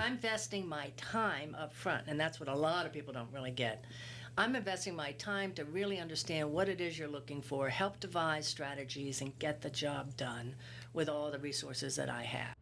I'm investing my time up front, and that's what a lot of people don't really get. I'm investing my time to really understand what it is you're looking for, help devise strategies, and get the job done with all the resources that I have.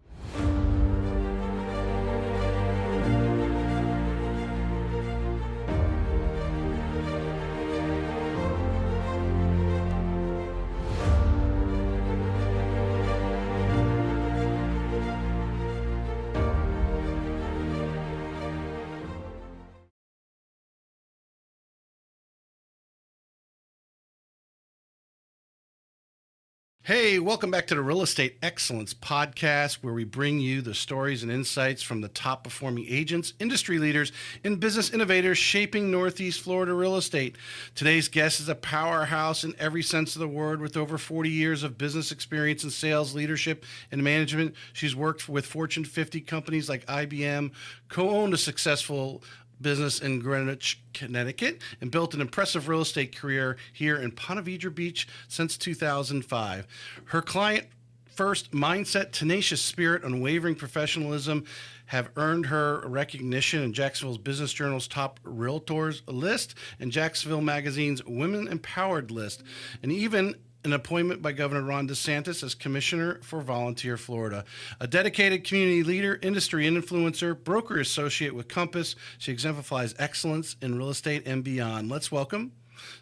Hey, welcome back to the Real Estate Excellence Podcast, where we bring you the stories and insights from the top performing agents, industry leaders, and business innovators shaping Northeast Florida real estate. Today's guest is a powerhouse in every sense of the word with over 40 years of business experience in sales, leadership, and management. She's worked with Fortune 50 companies like IBM, co-owned a successful business in Greenwich, Connecticut, and built an impressive real estate career here in Ponte Vedra Beach since 2005. Her client first mindset, tenacious spirit, unwavering professionalism have earned her recognition in Jacksonville's Business Journal's top realtors list and Jacksonville Magazine's Women Empowered list, and even an appointment by Governor Ron DeSantis as Commissioner for Volunteer Florida. A dedicated community leader, industry influencer, broker associate with Compass, she exemplifies excellence in real estate and beyond. Let's welcome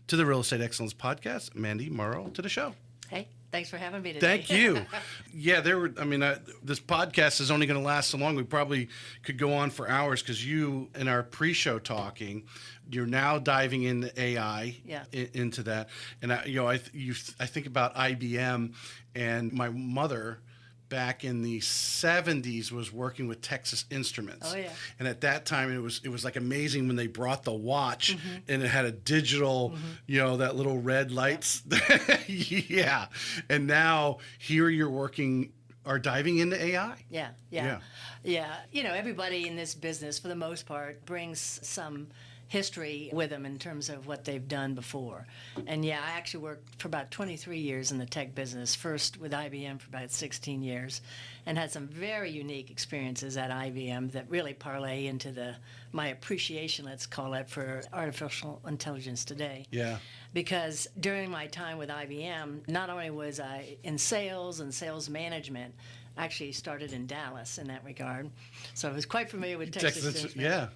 to the Real Estate Excellence Podcast, Mandy Morrow, to the show. Hey, thanks for having me today. Thank you. Yeah, this podcast is only going to last so long. We probably could go on for hours because you, in our pre-show talking, you're now diving into AI, into that. And I think about IBM, and my mother back in the 70s was working with Texas Instruments. Oh, yeah. And at that time, it was like amazing when they brought the watch and it had a digital, that little red lights. Yeah. And now here you're working, are diving into AI. Yeah. Everybody in this business, for the most part, brings some history with them in terms of what they've done before. And I actually worked for about 23 years in the tech business, first with IBM for about 16 years, and had some very unique experiences at IBM that really parlay into my appreciation, let's call it, for artificial intelligence today. Yeah. Because during my time with IBM, not only was I in sales and sales management, actually started in Dallas in that regard, so I was quite familiar with Texas Instruments. Yeah.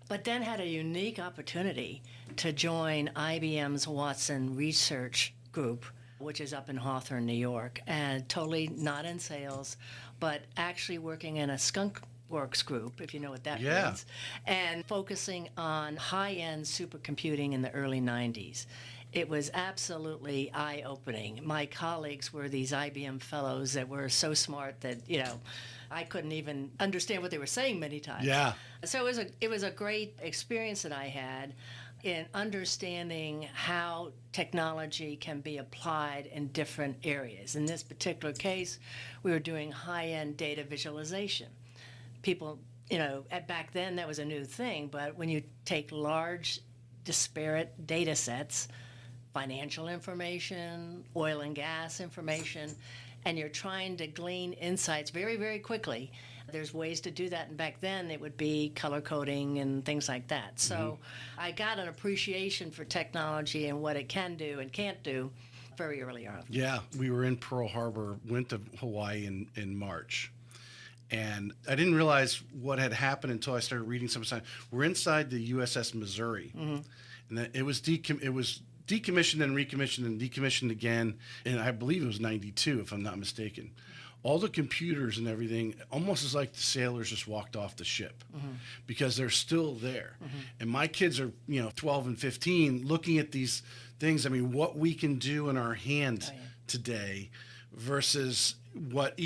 But then had a unique opportunity to join IBM's Watson Research Group, which is up in Hawthorne, New York, and totally not in sales, but actually working in a skunk works group, if you know what that means, and focusing on high-end supercomputing in the early 90s. It was absolutely eye-opening. My colleagues were these IBM fellows that were so smart that, I couldn't even understand what they were saying many times. Yeah. So it was a great experience that I had in understanding how technology can be applied in different areas. In this particular case, we were doing high-end data visualization. People, back then that was a new thing, but when you take large, disparate data sets, financial information, oil and gas information, and you're trying to glean insights very, very quickly. There's ways to do that, and back then it would be color coding and things like that. So I got an appreciation for technology and what it can do and can't do very early on. Yeah, we were in Pearl Harbor, went to Hawaii in March. And I didn't realize what had happened until I started reading some sign. We're inside the USS Missouri, and it was decommissioned and recommissioned and decommissioned again, and I believe it was 92, if I'm not mistaken. All the computers and everything, almost as like the sailors just walked off the ship because they're still there. And my kids are, 12 and 15, looking at these things. I mean, what we can do in our hand today versus what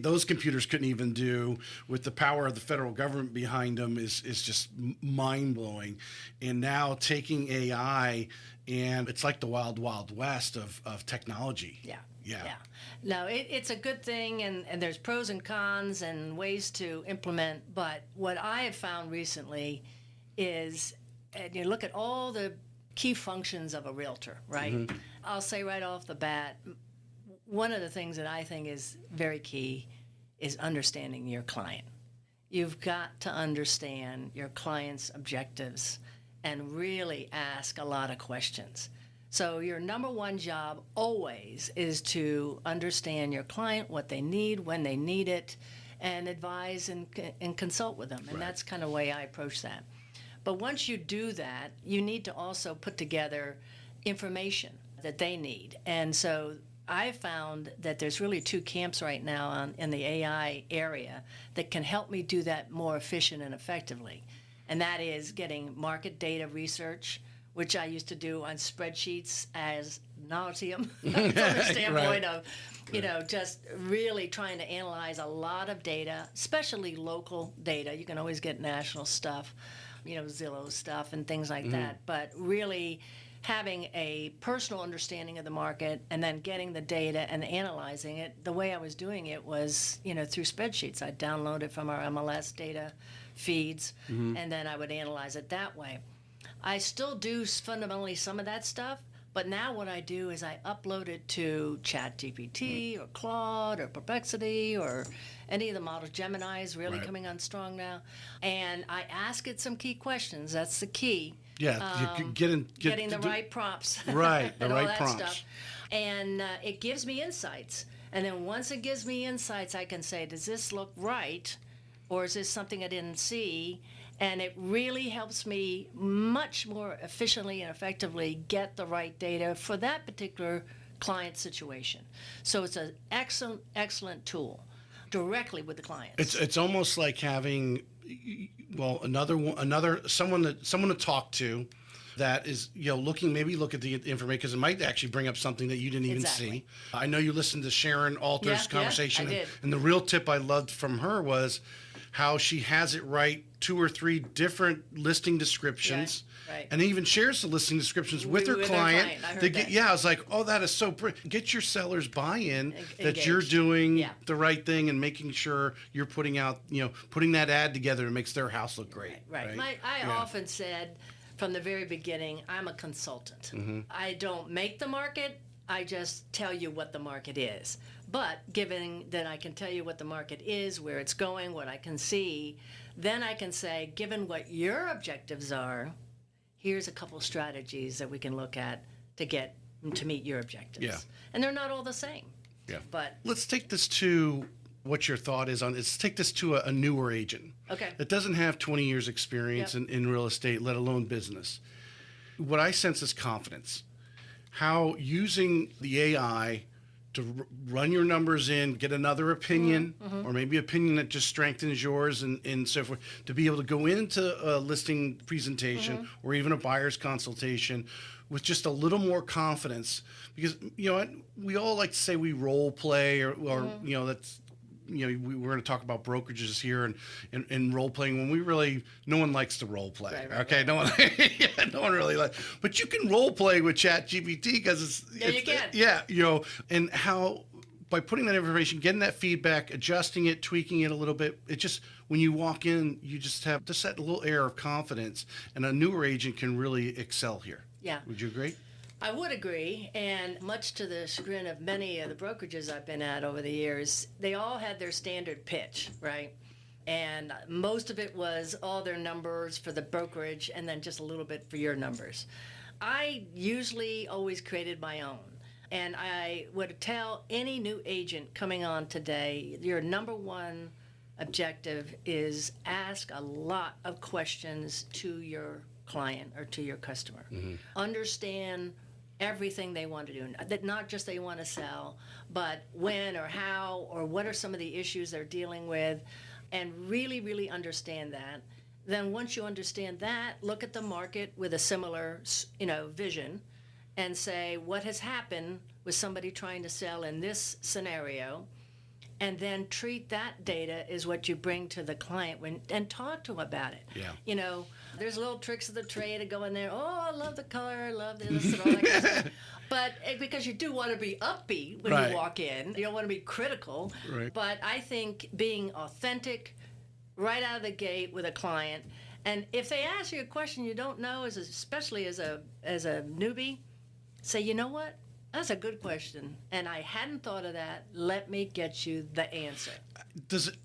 those computers couldn't even do with the power of the federal government behind them is just mind-blowing. And now taking AI, and it's like the wild, wild west of technology. Yeah. No, it's a good thing, and there's pros and cons and ways to implement. But what I have found recently is, and you look at all the key functions of a realtor, right? I'll say right off the bat, one of the things that I think is very key is understanding your client. you've got to understand your client's objectives and really ask a lot of questions. So your number one job always is to understand your client, what they need, when they need it, and advise and consult with them. And that's kind of the way I approach that. But once you do that, you need to also put together information that they need. And so I found that there's really two camps right now in the AI area that can help me do that more efficient and effectively. And that is getting market data research, which I used to do on spreadsheets as nauseam from the standpoint of, just really trying to analyze a lot of data, especially local data. You can always get national stuff, Zillow stuff and things like that. But really having a personal understanding of the market and then getting the data and analyzing it, the way I was doing it was, through spreadsheets. I'd download it from our MLS data feeds, and then I would analyze it that way. I still do fundamentally some of that stuff, but now what I do is I upload it to ChatGPT or Claude or Perplexity or any of the models. Gemini is really coming on strong now. And I ask it some key questions. That's the key. Yeah, getting the right prompts. Right, the and right all that prompts. Stuff. And it gives me insights. And then once it gives me insights, I can say, does this look right? Or is this something I didn't see? And it really helps me much more efficiently and effectively get the right data for that particular client situation. So it's an excellent, excellent tool directly with the clients. It's almost like having, someone to talk to that is, look at the information, because it might actually bring up something that you didn't even see. I know you listened to Sharon Alter's conversation, I did. And the real tip I loved from her was how she has it write 2 or 3 different listing descriptions, and even shares the listing descriptions with her client. I heard that. I was like, oh, that is so get your sellers buy-in that Engaged. you're doing the right thing and making sure you're putting out, putting that ad together that makes their house look great. Right. I often said from the very beginning, I'm a consultant. I don't make the market. I just tell you what the market is. But given that I can tell you what the market is, where it's going, what I can see, then I can say, given what your objectives are, here's a couple strategies that we can look at to meet your objectives. Yeah. And they're not all the same. Yeah. But let's take this to what your thought is on. Let's take this to a newer agent. Okay. That doesn't have 20 years experience in real estate, let alone business. What I sense is confidence. How using the AI to run your numbers in, get another opinion, or maybe opinion that just strengthens yours and so forth, to be able to go into a listing presentation or even a buyer's consultation with just a little more confidence. Because, we all like to say we role play or that's, we're going to talk about brokerages here and role playing when we really, no one likes to role play. Right. No one, no one really likes, but you can role play with ChatGPT because you can. And how by putting that information, getting that feedback, adjusting it, tweaking it a little bit, it just, when you walk in, you just have just that little air of confidence, and a newer agent can really excel here. Yeah. Would you agree? I would agree, and much to the chagrin of many of the brokerages I've been at over the years, they all had their standard pitch, right? And most of it was all their numbers for the brokerage and then just a little bit for your numbers. I usually always created my own. And I would tell any new agent coming on today, your number one objective is ask a lot of questions to your client or to your customer. Understand everything they want to do, that not just they want to sell, but when or how or what are some of the issues they're dealing with, and really, really understand that. Then once you understand that, look at the market with a similar, vision, and say what has happened with somebody trying to sell in this scenario, and then treat that data as what you bring to the client and talk to them about it. Yeah. There's little tricks of the trade to go in there. Oh, I love the color, I love this and all that kind of stuff. But because you do want to be upbeat when you walk in, you don't want to be critical. Right. But I think being authentic right out of the gate with a client, and if they ask you a question you don't know, especially as a newbie, say, you know what? That's a good question, and I hadn't thought of that. Let me get you the answer.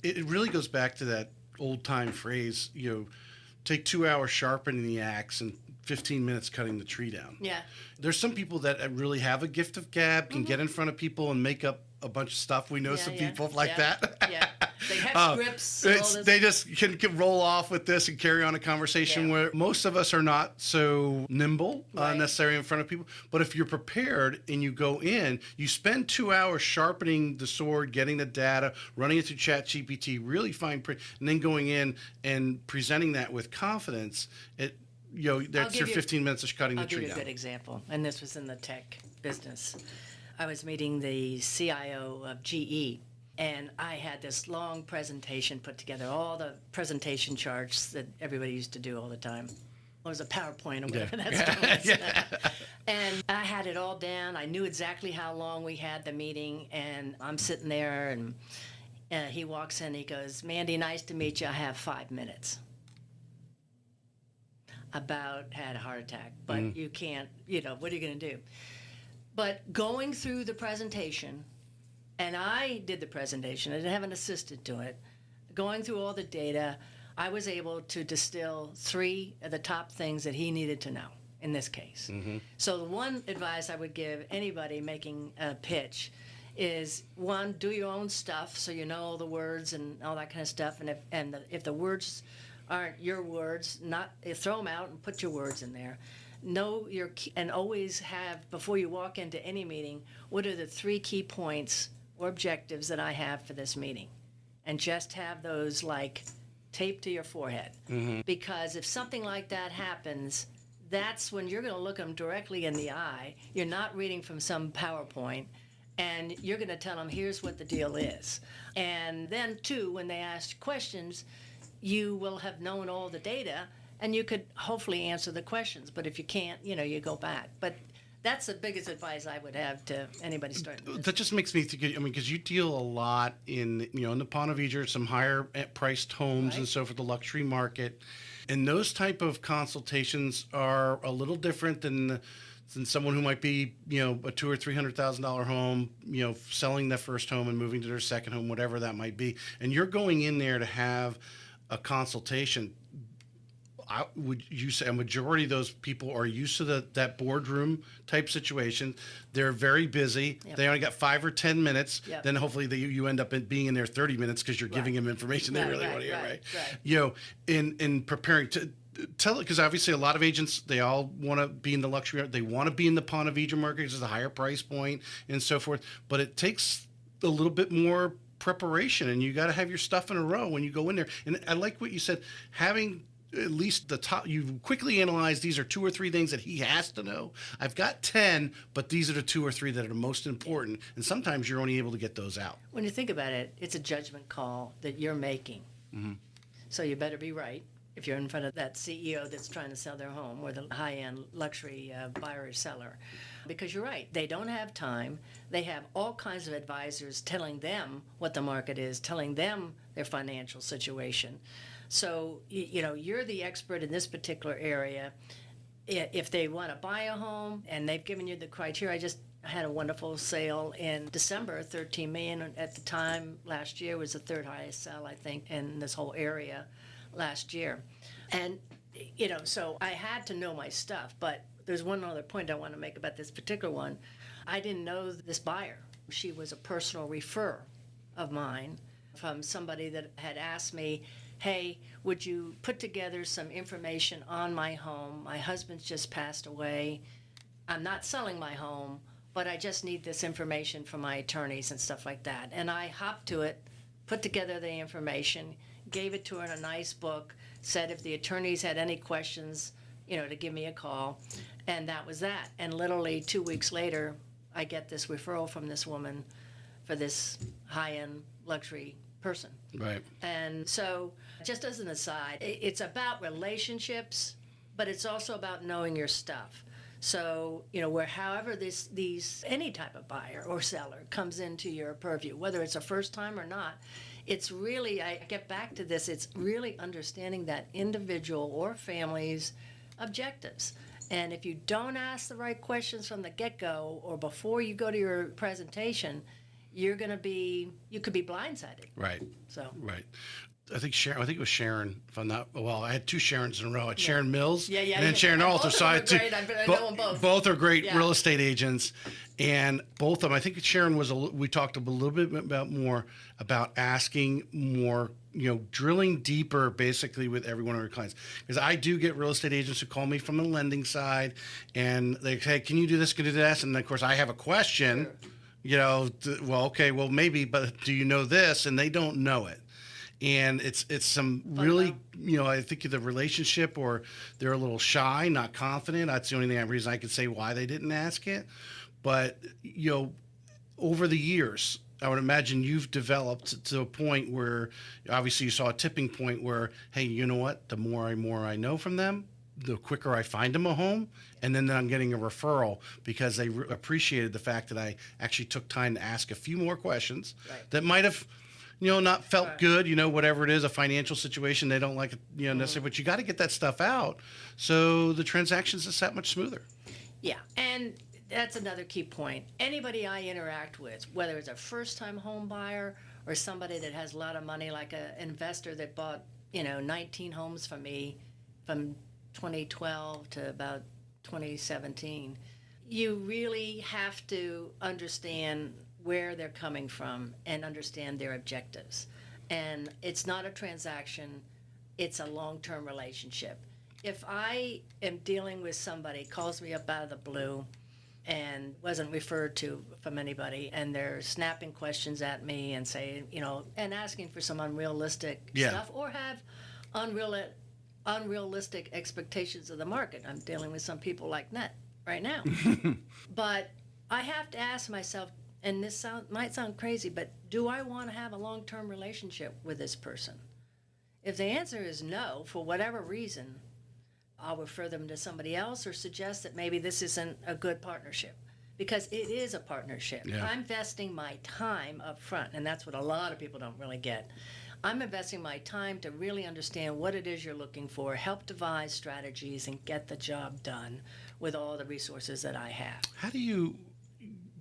It really goes back to that old time phrase, take 2 hours sharpening the axe and 15 minutes cutting the tree down. Yeah. There's some people that really have a gift of gab, can get in front of people and make up a bunch of stuff. We know some people like that. Yeah. They have scripts. They just can roll off with this and carry on a conversation where most of us are not so nimble necessarily in front of people. But if you're prepared and you go in, you spend 2 hours sharpening the sword, getting the data, running it through ChatGPT, really fine print, and then going in and presenting that with confidence. That's your 15 minutes of cutting the tree down. I'll give you a good example, and this was in the tech business. I was meeting the CIO of GE, and I had this long presentation put together, all the presentation charts that everybody used to do all the time. It was a PowerPoint or whatever that stuff was. And I had it all down. I knew exactly how long we had the meeting, and I'm sitting there, and he walks in, he goes, "Mandy, nice to meet you. I have 5 minutes." About had a heart attack, but you can't, what are you going to do? But going through the presentation, and I did the presentation, I didn't have an assistant do it. Going through all the data, I was able to distill 3 of the top things that he needed to know in this case. So the one advice I would give anybody making a pitch is, 1, do your own stuff so you know all the words and all that kind of stuff. And if the words aren't your words, throw them out and put your words in there. Know and always have, before you walk into any meeting, what are the 3 key points or objectives that I have for this meeting, and just have those taped to your forehead. Because if something like that happens, that's when you're going to look them directly in the eye. You're not reading from some PowerPoint, and you're going to tell them, here's what the deal is. And then 2, when they ask questions, you will have known all the data, and you could hopefully answer the questions. But if you can't, you go back. But that's the biggest advice I would have to anybody starting this. That just makes me think, because you deal a lot in the Ponte Vedra, some higher priced homes and so forth, the luxury market. And those type of consultations are a little different than someone who might be, a $200,000 or $300,000 home, selling their first home and moving to their second home, whatever that might be. And you're going in there to have a consultation. Would you say a majority of those people are used to that boardroom type situation? They're very busy. Yep. They only got 5 or 10 minutes. Yep. Then hopefully you end up being in there 30 minutes because you're giving them information they really want to hear, right? In preparing to tell it, because obviously a lot of agents, they all want to be in the luxury. They want to be in the Ponte Vedra market because it's a higher price point and so forth. But it takes a little bit more preparation, and you got to have your stuff in a row when you go in there. And I like what you said, having at least the top, you quickly analyze, these are 2 or 3 things that he has to know. I've got 10, but these are the 2 or 3 that are the most important. And sometimes you're only able to get those out. When you think about it, it's a judgment call that you're making. So you better be right if you're in front of that CEO that's trying to sell their home, or the high-end luxury buyer or seller. Because you're right, they don't have time. They have all kinds of advisors telling them what the market is, telling them their financial situation. So, you're the expert in this particular area. If they want to buy a home and they've given you the criteria, I had a wonderful sale in December, $13 million at the time. Last year was the 3rd highest sale, I think, in this whole area last year. And, so I had to know my stuff. But there's one other point I want to make about this particular one. I didn't know this buyer. She was a personal referrer of mine from somebody that had asked me, hey, would you put together some information on my home? My husband's just passed away. I'm not selling my home, but I just need this information from my attorneys and stuff like that. And I hopped to it, put together the information, gave it to her in a nice book, said if the attorneys had any questions, to give me a call. And that was that. And literally 2 weeks later, I get this referral from this woman for this high-end luxury person. Right. And so, just as an aside, it's about relationships, but it's also about knowing your stuff. So, where however these any type of buyer or seller comes into your purview, whether it's a first time or not, it's really, I get back to this, it's really understanding that individual or family's objectives. And if you don't ask the right questions from the get-go or before you go to your presentation, you could be blindsided. Right. So. Right. I think it was Sharon. If I'm not, well, I had two Sharons in a row. I had Sharon Mills, Yeah, and then Sharon Alter. Both So I of had them two. are great. I know them both. Both are great Yeah. real estate agents, and both of them. I think Sharon was. We talked a little bit about asking more. Drilling deeper, basically, with every one of our clients. Because I do get real estate agents who call me from the lending side, and they say, "Can you do this? Can you do that?" And of course, I have a question. Sure. Well, okay, well, maybe, but do you know this? And they don't know it. And it's some really, I think the relationship, or they're a little shy, not confident. That's the only reason I could say why they didn't ask it. But, over the years, I would imagine you've developed to a point where obviously you saw a tipping point where, hey, you know what? The more I know from them, the quicker I find them a home. And then I'm getting a referral because they appreciated the fact that I actually took time to ask a few more questions that might have not felt good, whatever it is, a financial situation, they don't like it, necessarily, but you got to get that stuff out so the transaction's just that much smoother. Yeah, and that's another key point. Anybody I interact with, whether it's a first-time home buyer or somebody that has a lot of money, like an investor that bought, 19 homes from me from 2012 to about 2017, you really have to understand where they're coming from and understand their objectives. And it's not a transaction, it's a long-term relationship. If I am dealing with somebody, calls me up out of the blue and wasn't referred to from anybody, and they're snapping questions at me and saying, and asking for some unrealistic stuff, or have unrealistic expectations of the market. I'm dealing with some people like that right now. But I have to ask myself, and this might sound crazy, but do I want to have a long-term relationship with this person? If the answer is no, for whatever reason, I'll refer them to somebody else or suggest that maybe this isn't a good partnership, because it is a partnership. Yeah. I'm investing my time up front, and that's what a lot of people don't really get. I'm investing my time to really understand what it is you're looking for, help devise strategies, and get the job done with all the resources that I have. How do you...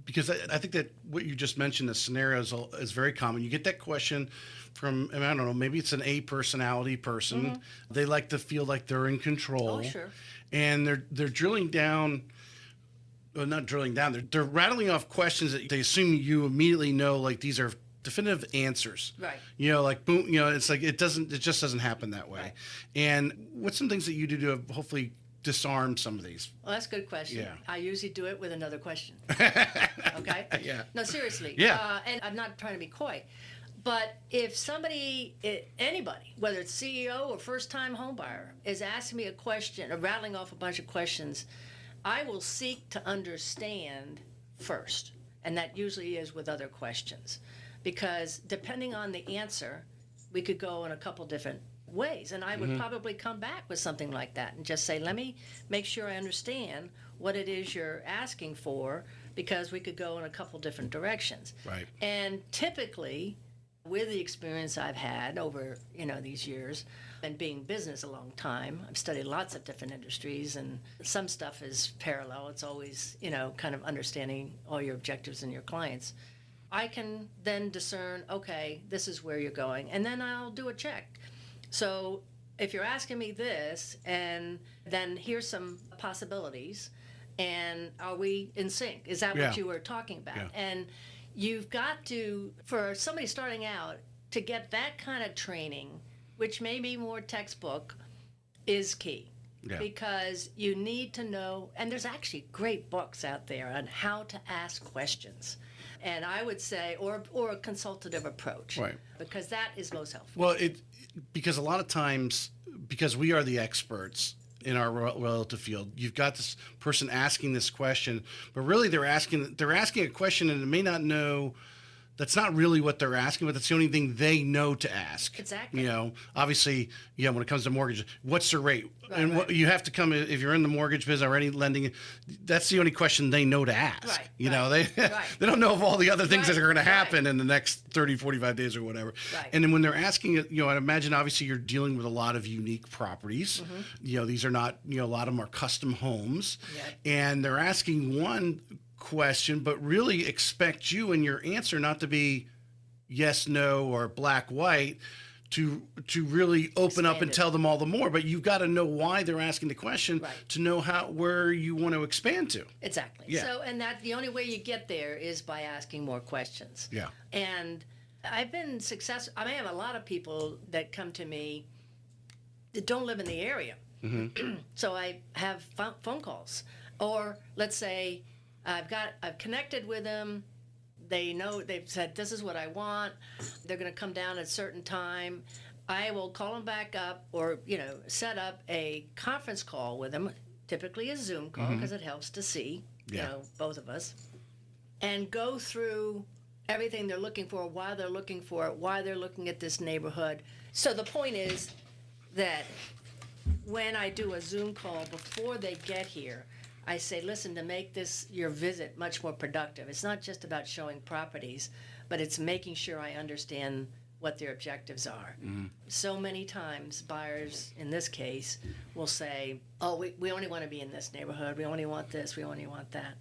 Because I think that what you just mentioned, the scenarios is very common. You get that question from, I don't know, maybe it's an A personality person. Mm-hmm. They like to feel like they're in control. Oh, sure. And they're drilling down, well, not drilling down, they're rattling off questions that they assume you immediately know, like these are definitive answers. Right. Like boom, it's like it just doesn't happen that way. Right. And what's some things that you do to hopefully disarm some of these? Well, that's a good question. Yeah. I usually do it with another question. Okay? Yeah. No, seriously. Yeah. And I'm not trying to be coy, but if anybody, whether it's CEO or first-time homebuyer, is asking me a question or rattling off a bunch of questions, I will seek to understand first. And that usually is with other questions. Because depending on the answer, we could go in a couple different ways, and I would probably come back with something like that and just say, let me make sure I understand what it is you're asking for, because we could go in a couple different directions. Right. And typically, with the experience I've had over these years and being in business a long time, I've studied lots of different industries, and some stuff is parallel. It's always kind of understanding all your objectives and your clients. I can then discern, okay, this is where you're going, and then I'll do a check. So if you're asking me this, and then here's some possibilities, and are we in sync? Is that what you were talking about? Yeah. And you've got to, for somebody starting out, to get that kind of training, which may be more textbook, is key. Yeah. Because you need to know, and there's actually great books out there on how to ask questions. And I would say, or a consultative approach, right? Because that is most helpful. Well, because a lot of times, because we are the experts in our relative field, you've got this person asking this question, but really they're asking a question, and they may not know. That's not really what they're asking, but that's the only thing they know to ask. Exactly. Obviously, when it comes to mortgage, what's the rate? Right, and right. You have to come, if you're in the mortgage business or any lending, that's the only question they know to ask. Right. They don't know of all the other things that are going to happen right. in the next 30, 45 days or whatever. Right. And then when they're asking it, I imagine obviously you're dealing with a lot of unique properties. Mm-hmm. These are not, a lot of them are custom homes. Yep. And they're asking one question, but really expect you and your answer not to be yes, no, or black, white, to really open up Expand and it. tell them all the more. But you've got to know why they're asking the question Right. to know where you want to expand to. Exactly. Yeah. So, and that the only way you get there is by asking more questions. Yeah. And I've been successful. I have a lot of people that come to me that don't live in the area. Mm-hmm. So I have phone calls, or let's say I've connected with them. They know, they've said, this is what I want. They're going to come down at a certain time. I will call them back up, or, set up a conference call with them, typically a Zoom call, because it helps to see, both of us, and go through everything they're looking for, why they're looking for it, why they're looking at this neighborhood. So the point is that when I do a Zoom call before they get here, I say, listen, to make your visit much more productive, it's not just about showing properties, but it's making sure I understand what their objectives are. Mm-hmm. So many times buyers, in this case, will say, oh, we only want to be in this neighborhood, we only want this, we only want that.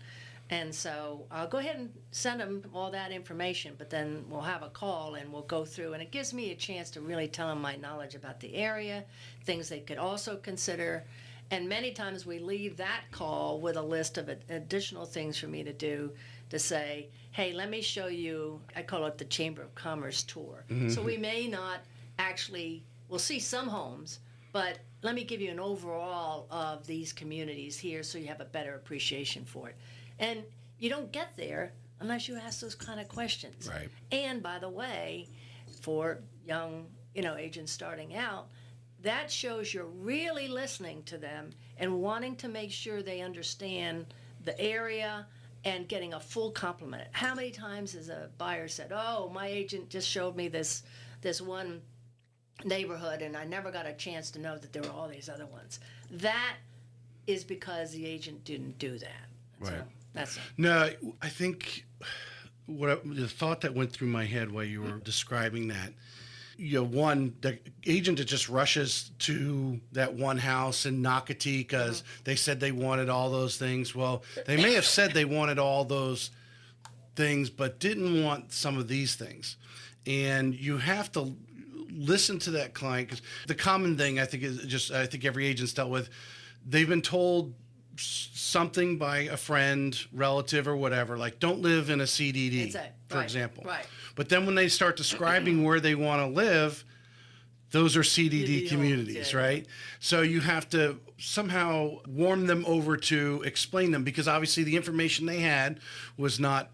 And so I'll go ahead and send them all that information, but then we'll have a call and we'll go through, and it gives me a chance to really tell them my knowledge about the area, things they could also consider. And many times we leave that call with a list of additional things for me to do, to say, hey, let me show you, I call it the Chamber of Commerce tour. Mm-hmm. So we may not actually, we'll see some homes, but let me give you an overall of these communities here so you have a better appreciation for it. And you don't get there unless you ask those kind of questions. Right. And by the way, for young, agents starting out, that shows you're really listening to them and wanting to make sure they understand the area and getting a full complement. How many times has a buyer said, oh, my agent just showed me this one neighborhood and I never got a chance to know that there were all these other ones? That is because the agent didn't do that. Right. So that's it. No, I think the thought that went through my head while you were describing that, one, the agent that just rushes to that one house in Nocatee because they said they wanted all those things. Well, they may have said they wanted all those things, but didn't want some of these things. And you have to listen to that client, because the common thing I think every agent's dealt with, they've been told something by a friend, relative, or whatever, like don't live in a CDD, for example. Right. But then when they start describing where they want to live, those are CDD communities, right? So you have to somehow warm them over to explain them, because obviously the information they had was not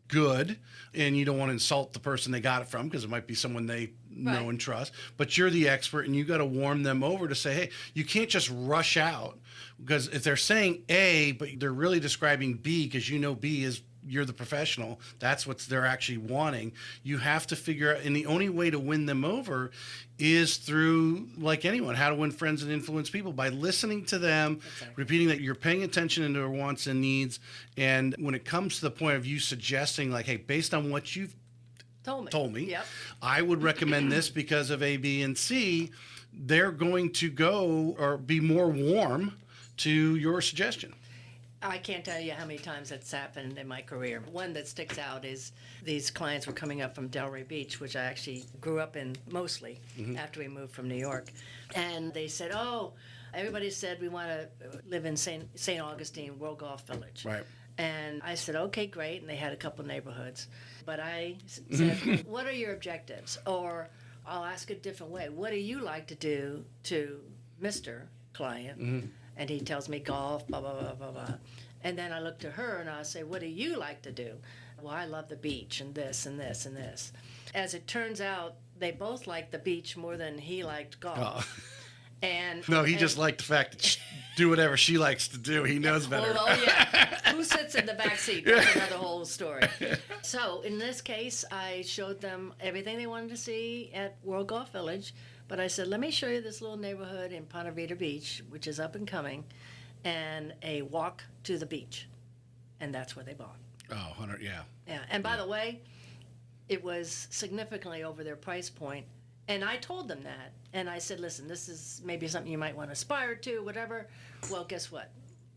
good, and you don't want to insult the person they got it from, because it might be someone they know and trust. But you're the expert, and you got to warm them over to say, hey, you can't just rush out, because if they're saying A, but they're really describing B, because B is, you're the professional, that's what they're actually wanting. You have to figure out, and the only way to win them over is through, like anyone, how to win friends and influence people, by listening to them, repeating that you're paying attention to their wants and needs. And when it comes to the point of you suggesting, like, hey, based on what you've told me, yep, I would recommend this because of A, B, and C, they're going to go or be more warm to your suggestion. I can't tell you how many times that's happened in my career. One that sticks out is these clients were coming up from Delray Beach, which I actually grew up in mostly after we moved from New York. And they said, oh, everybody said we want to live in St. Augustine, World Golf Village. Right. And I said, okay, great. And they had a couple neighborhoods. But I said, what are your objectives? Or I'll ask it a different way. What do you like to do to Mr. Client? Mm-hmm. And he tells me golf, blah, blah, blah, blah, blah. And then I look to her and I say, what do you like to do? Well, I love the beach and this and this and this. As it turns out, they both liked the beach more than he liked golf. Oh. And he just liked the fact that do whatever she likes to do. He knows better. Oh, yeah. Who sits in the back seat? That's another whole story. So in this case, I showed them everything they wanted to see at World Golf Village. But I said, let me show you this little neighborhood in Ponte Vedra Beach, which is up and coming, and a walk to the beach. And that's where they bought. Oh, 100, yeah. Yeah. And by the way, it was significantly over their price point. And I told them that. And I said, listen, this is maybe something you might want to aspire to, whatever. Well, guess what?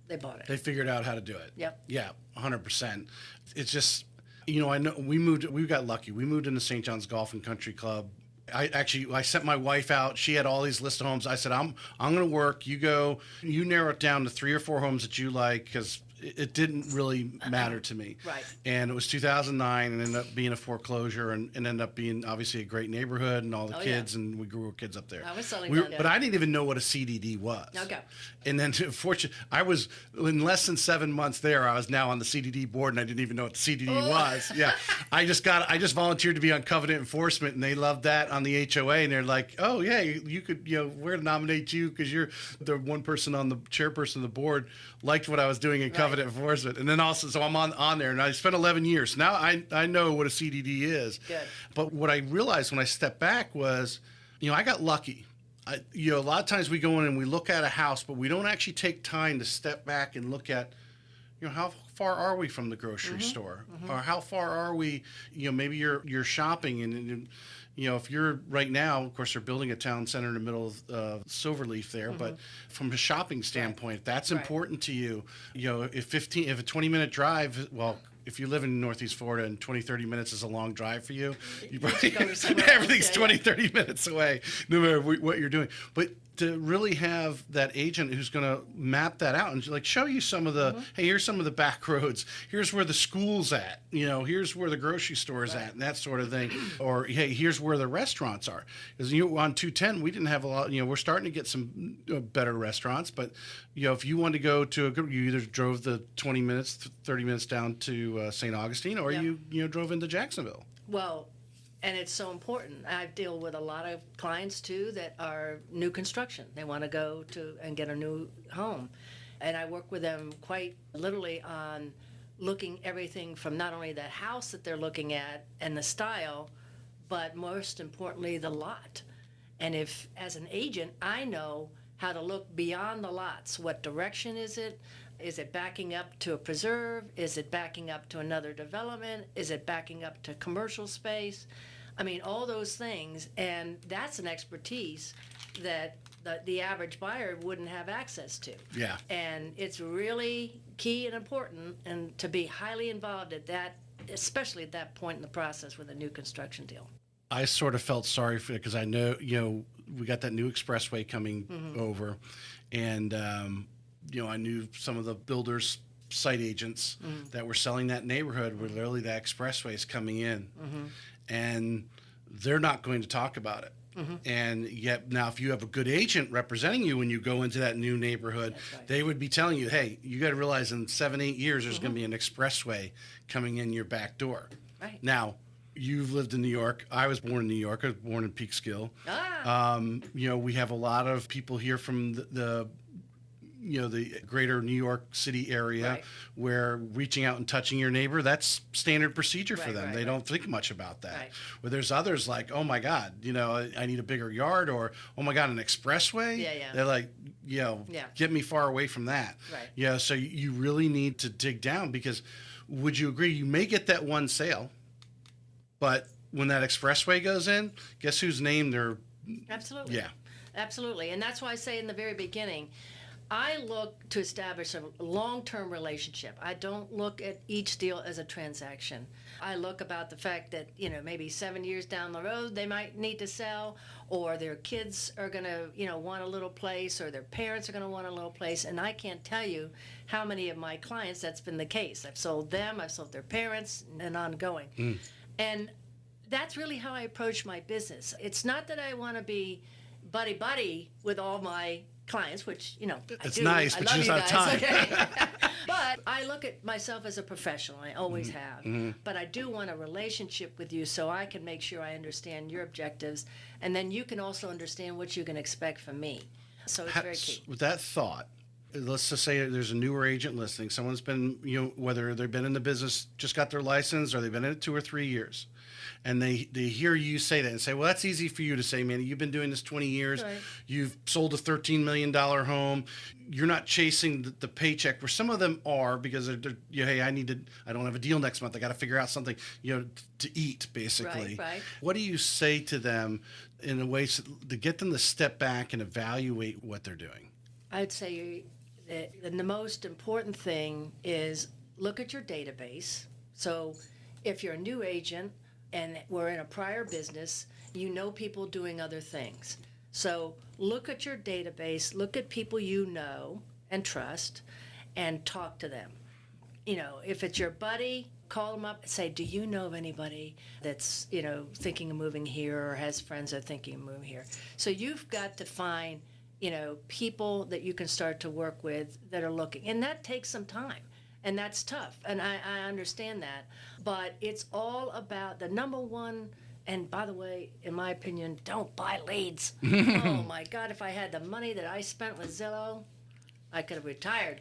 They bought it. They figured out how to do it. Yep. Yeah, 100%. It's just, I know we got lucky. We moved into St. John's Golf and Country Club I sent my wife out. She had all these list of homes. I said, I'm going to work. You go, you narrow it down to 3 or 4 homes that you like, because it didn't really matter to me. Right. And it was 2009 and ended up being a foreclosure and ended up being obviously a great neighborhood and all the kids, and we grew our kids up there. I was selling down there. But I didn't even know what a CDD was. Okay. And then fortunately, I was in less than 7 months there. I was now on the CDD board and I didn't even know what the CDD was. Yeah. I just volunteered to be on covenant enforcement, and they loved that on the HOA, and they're like, oh yeah, you could, we're going to nominate you because you're the one person on the chairperson of the board, liked what I was doing in covenant enforcement. And then also, so I'm on there, and I spent 11 years. Now I know what a CDD is. Good. But what I realized when I stepped back was, I got lucky. A lot of times we go in and we look at a house, but we don't actually take time to step back and look at, how far are we from the grocery store? Or how far are we, maybe you're shopping and if you're right now, of course, they're building a town center in the middle of Silverleaf there, but from a shopping standpoint, if that's important to you, if a 20-minute drive, well, if you live in Northeast Florida and 20, 30 minutes is a long drive for you, everything's 20, 30 minutes away, no matter what you're doing. But to really have that agent who's going to map that out and show you some of the, hey, here's some of the back roads, here's where the school's at, here's where the grocery store is at, and that sort of thing, or hey, here's where the restaurants are. Because on 210 we didn't have a lot. We're starting to get some better restaurants, but if you wanted to go to you either drove the 20 minutes, 30 minutes down to St. Augustine, or you drove into Jacksonville. Well, and it's so important. I deal with a lot of clients too that are new construction. They want to go to and get a new home. And I work with them quite literally on looking everything from not only the house that they're looking at and the style, but most importantly, the lot. And if, as an agent, I know how to look beyond the lots. What direction is it? Is it backing up to a preserve? Is it backing up to another development? Is it backing up to commercial space? I mean, all those things, and that's an expertise that the average buyer wouldn't have access to. Yeah. And it's really key and important, and to be highly involved at that, especially at that point in the process with a new construction deal. I sort of felt sorry for it because I know, we got that new expressway coming over, and I knew some of the builders, site agents that were selling that neighborhood where literally that expressway is coming in, and they're not going to talk about it. And yet now, if you have a good agent representing you when you go into that new neighborhood, they would be telling you, hey, you got to realize in 7-8 years there's going to be an expressway coming in your back door. Right. Now, you've lived in New York. I was born in New York. I was born in Peekskill. We have a lot of people here from the greater New York City area, where reaching out and touching your neighbor, that's standard procedure for them. They don't think much about that. Where there's others like, oh my God, I need a bigger yard, or oh my God, an expressway. They're like, get me far away from that. So you really need to dig down, because would you agree, you may get that one sale, but when that expressway goes in, guess whose name they're... Absolutely. Yeah. Absolutely. And that's why I say in the very beginning, I look to establish a long-term relationship. I don't look at each deal as a transaction. I look about the fact that, maybe 7 years down the road, they might need to sell, or their kids are going to, want a little place, or their parents are going to want a little place. And I can't tell you how many of my clients that's been the case. I've sold them, I've sold their parents, and ongoing. And that's really how I approach my business. It's not that I want to be buddy-buddy with all my clients, which, it's I do. Nice, but you just have time. Okay? But I look at myself as a professional. I always have. But I do want a relationship with you, so I can make sure I understand your objectives, and then you can also understand what you can expect from me. So it's very key. With that thought, let's just say there's a newer agent listening. Someone's been, whether they've been in the business, just got their license, or they've been in it 2 or 3 years. And they hear you say that and say, well, that's easy for you to say, Mandy. You've been doing this 20 years. You've sold a $13 million home. You're not chasing the paycheck, where some of them are, because they're hey, I don't have a deal next month. I got to figure out something, to eat, basically. Right. What do you say to them in a way to get them to step back and evaluate what they're doing? I'd say that the most important thing is look at your database. So if you're a new agent, and were in a prior business, you know people doing other things. So look at your database, look at people you know and trust, and talk to them. You know, if it's your buddy, call them up and say, do you know of anybody that's, you know, thinking of moving here or has friends that are thinking of moving here? So you've got to find, you know, people that you can start to work with that are looking. And that takes some time. And that's tough. And I understand that. But it's all about the number one. And by the way, in my opinion, don't buy leads. Oh my God, if I had the money that I spent with Zillow, I could have retired.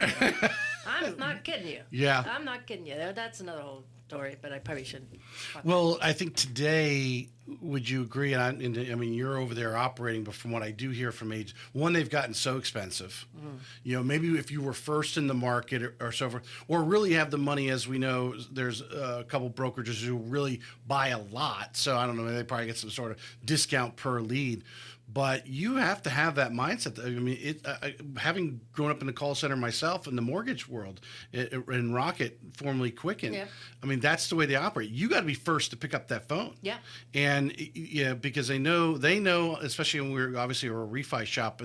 I'm not kidding you. Yeah. I'm not kidding you. That's another whole story, but I probably shouldn't. Well, I think today, would you agree? And I mean, you're over there operating, but from what I do hear from agents, one, they've gotten so expensive. Mm-hmm. You know, maybe if you were first in the market or so forth, or really have the money, as we know, there's a couple brokerages who really buy a lot. So I don't know, they probably get some sort of discount per lead. But you have to have that mindset. I mean, having grown up in the call center myself in the mortgage world, in Rocket, formerly Quicken, yeah. I mean, that's the way they operate. You got to be first to pick up that phone. Yeah. And yeah, because they know, especially when we were obviously a refi shop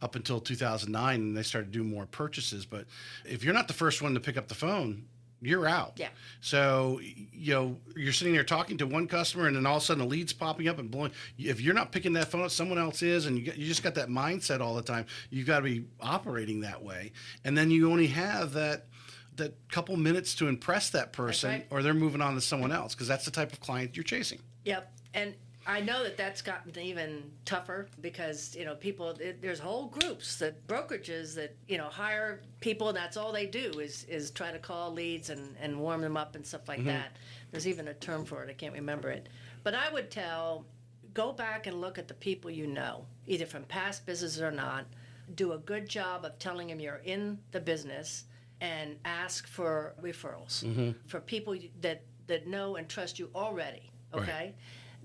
up until 2009, and they started doing more purchases. But if you're not the first one to pick up the phone, you're out. Yeah. So, you know, you're sitting there talking to one customer, and then all of a sudden a lead's popping up and blowing. If you're not picking that phone up, someone else is, and you just got that mindset all the time. You've got to be operating that way. And then you only have that couple minutes to impress that person, right. Or they're moving on to someone else, because that's the type of client you're chasing. Yep. And I know that's gotten even tougher because, you know, there's whole groups, that brokerages that, you know, hire people, and that's all they do is try to call leads and warm them up and stuff like that. There's even a term for it. I can't remember it. But I would go back and look at the people you know, either from past business or not, do a good job of telling them you're in the business, and ask for referrals for people that know and trust you already, okay? Right.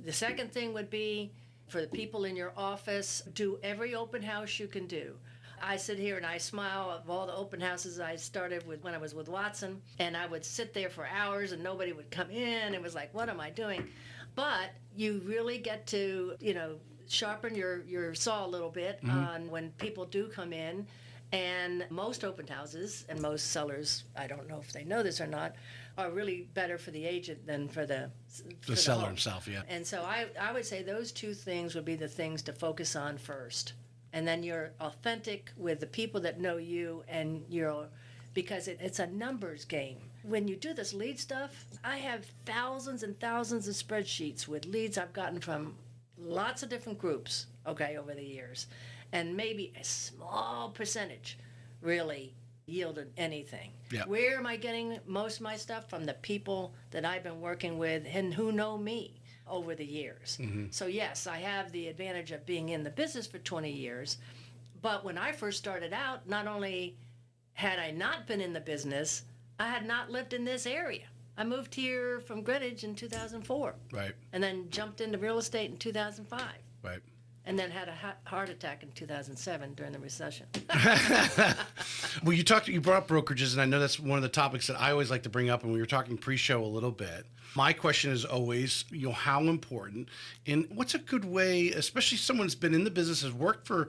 The second thing would be for the people in your office, do every open house you can do. I sit here and I smile of all the open houses I started with when I was with Watson, and I would sit there for hours and nobody would come in. It was like, what am I doing? But you really get to, you know, sharpen your saw a little bit on when people do come in. And most open houses and most sellers, I don't know if they know this or not, are really better for the agent than for the seller home. himself, yeah. And so I would say those two things would be the things to focus on first. And then you're authentic with the people that know you, and because it's a numbers game. When you do this lead stuff, I have thousands and thousands of spreadsheets with leads I've gotten from lots of different groups, okay, over the years. And maybe a small percentage really yielded anything. Yep. Where am I getting most of my stuff? From the people that I've been working with and who know me over the years. So yes, I have the advantage of being in the business for 20 years. But when I first started out, not only had I not been in the business, I had not lived in this area. I moved here from Greenwich in 2004. Right. And then jumped into real estate in 2005. Right. And then had a heart attack in 2007 during the recession. Well, you brought up brokerages, and I know that's one of the topics that I always like to bring up, and we were talking pre-show a little bit. My question is always, you know, how important, and what's a good way, especially someone who's been in the business, has worked for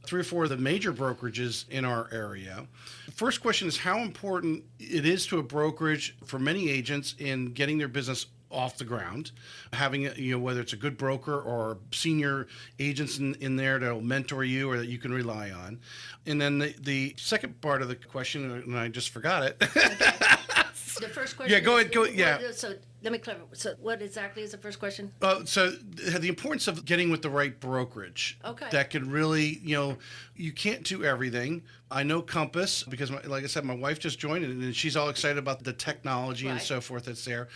3 or 4 of the major brokerages in our area. The first question is how important it is to a brokerage for many agents in getting their business off the ground, having, you know, whether it's a good broker or senior agents in there that'll mentor you or that you can rely on. And then the second part of the question, and I just forgot it. The first question. Yeah, go ahead. Yeah. So let me clarify. So what exactly is the first question? So the importance of getting with the right brokerage. Okay. That can really, you know, you can't do everything. I know Compass because, like I said, my wife just joined it, and she's all excited about the technology and so forth that's there.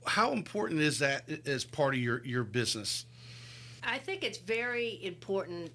How important is that as part of your business? I think it's very important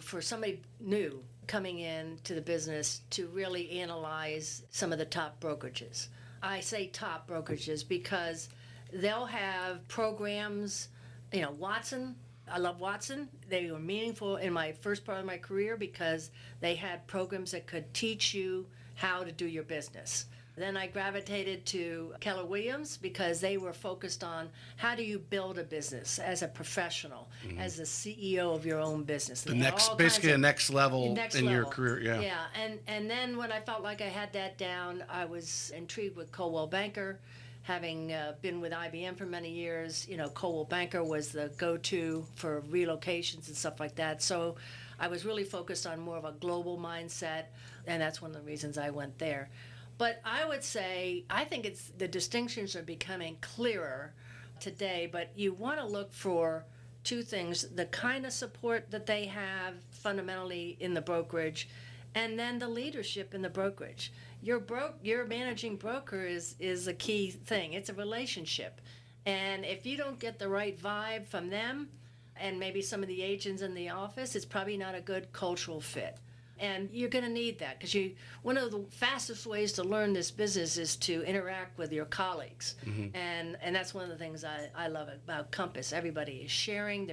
for somebody new coming into the business to really analyze some of the top brokerages. I say top brokerages because they'll have programs, you know, Watson. I love Watson. They were meaningful in my first part of my career because they had programs that could teach you how to do your business. Then I gravitated to Keller Williams because they were focused on how do you build a business as a professional, as the CEO of your own business. The next, basically a next level in your career. Yeah. Yeah. And then when I felt like I had that down, I was intrigued with Coldwell Banker. Having been with IBM for many years, Coldwell Banker was the go-to for relocations and stuff like that. So I was really focused on more of a global mindset, and that's one of the reasons I went there. But I would say, I think the distinctions are becoming clearer today, but you want to look for two things: the kind of support that they have fundamentally in the brokerage, and then the leadership in the brokerage. Your managing broker is a key thing. It's a relationship. And if you don't get the right vibe from them and maybe some of the agents in the office, it's probably not a good cultural fit. And you're going to need that because one of the fastest ways to learn this business is to interact with your colleagues. Mm-hmm. And that's one of the things I love about Compass. Everybody is sharing.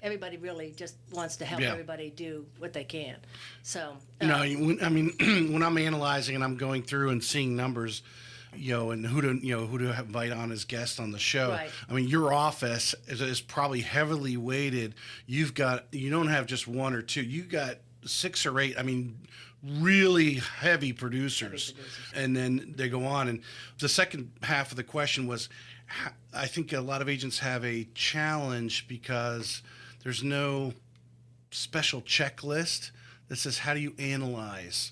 Everybody really just wants to help everybody do what they can. So, when I'm analyzing and I'm going through and seeing numbers, and who to invite on as guests on the show. Right. I mean, your office is probably heavily weighted. You don't have just one or two. You got 6 or 8, really heavy producers. And then they go on. And the second half of the question was, I think a lot of agents have a challenge because there's no special checklist that says, how do you analyze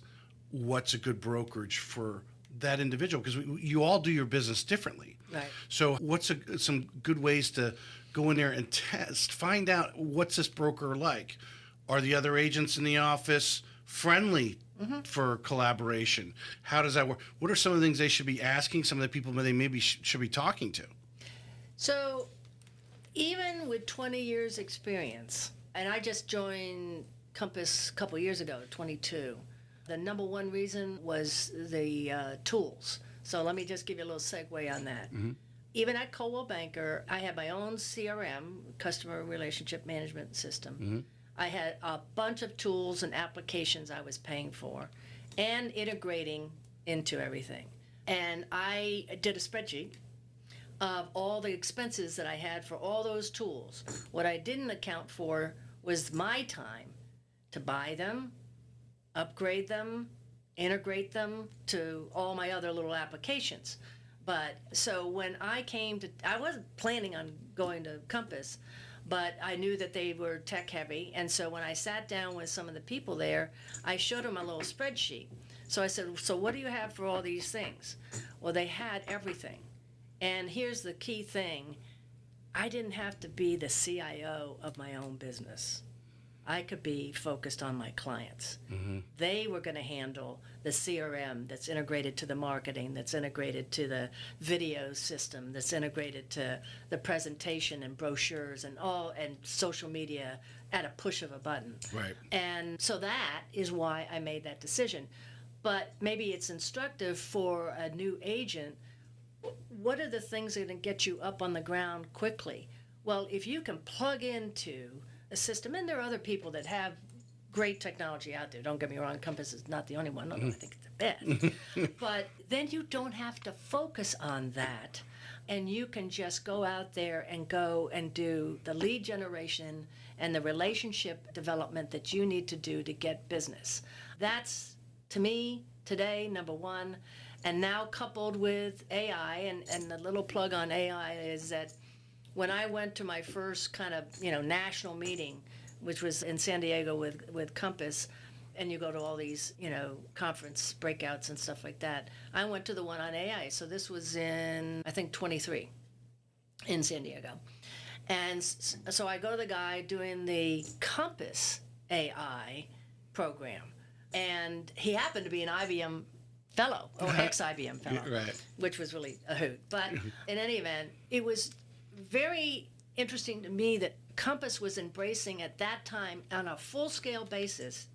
what's a good brokerage for that individual? Because you all do your business differently. Right. So what's some good ways to go in there and test, find out what's this broker like? Are the other agents in the office friendly for collaboration? How does that work? What are some of the things they should be asking some of the people they maybe should be talking to? So even with 20 years experience, and I just joined Compass a couple years ago, 22, the number one reason was the tools. So let me just give you a little segue on that. Mm-hmm. Even at Coldwell Banker, I had my own CRM, customer relationship management system. Mm-hmm. I had a bunch of tools and applications I was paying for and integrating into everything. And I did a spreadsheet of all the expenses that I had for all those tools. What I didn't account for was my time to buy them, upgrade them, integrate them to all my other little applications. But so when I wasn't planning on going to Compass, but I knew that they were tech heavy. And so when I sat down with some of the people there, I showed them a little spreadsheet. So I said, so what do you have for all these things? Well, they had everything. And here's the key thing. I didn't have to be the CIO of my own business. I could be focused on my clients. Mm-hmm. They were going to handle the CRM that's integrated to the marketing, that's integrated to the video system, that's integrated to the presentation and brochures and social media at a push of a button. Right. And so that is why I made that decision. But maybe it's instructive for a new agent. What are the things that are going to get you up on the ground quickly? Well, if you can plug into a system, and there are other people that have great technology out there. Don't get me wrong, Compass is not the only one, although I think it's the best. But then you don't have to focus on that, and you can just go out there and go and do the lead generation and the relationship development that you need to do to get business. That's, to me, today, number one. And now coupled with AI, and the little plug on AI is that when I went to my first kind of, national meeting, which was in San Diego with Compass, and you go to all these, conference breakouts and stuff like that, I went to the one on AI. So this was in, I think, 23 in San Diego. And so I go to the guy doing the Compass AI program, and he happened to be an IBM fellow, or ex-IBM fellow, right. Which was really a hoot. But in any event, it was very interesting to me that Compass was embracing at that time on a full-scale basis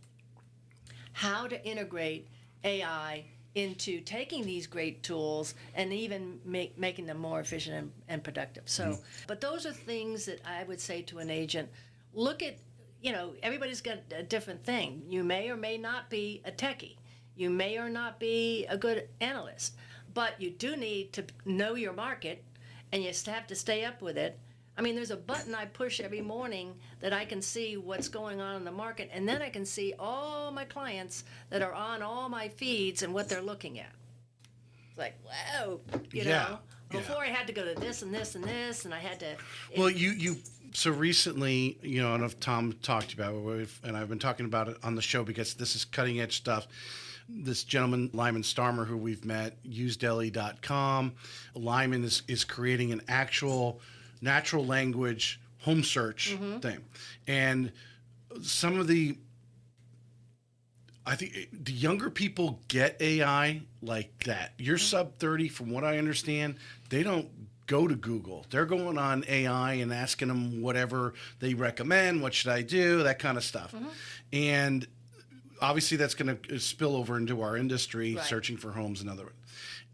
how to integrate AI into taking these great tools and even making them more efficient and productive. So, but those are things that I would say to an agent, look at, everybody's got a different thing. You may or may not be a techie. You may or not be a good analyst, but you do need to know your market, and you have to stay up with it. I mean, there's a button I push every morning that I can see what's going on in the market, and then I can see all my clients that are on all my feeds and what they're looking at. It's like, wow, you know. Before I had to go to this and this and this, and I had to. Well, you so recently, I don't know if Tom talked about it, and I've been talking about it on the show because this is cutting edge stuff. This gentleman, Lyman Starmer, who we've met, usedeli.com. Lyman is creating an actual natural language home search thing. And some of I think the younger people get AI like that. You're sub 30, from what I understand, they don't go to Google. They're going on AI and asking them whatever they recommend, what should I do, that kind of stuff. And obviously that's going to spill over into our industry, searching for homes and other.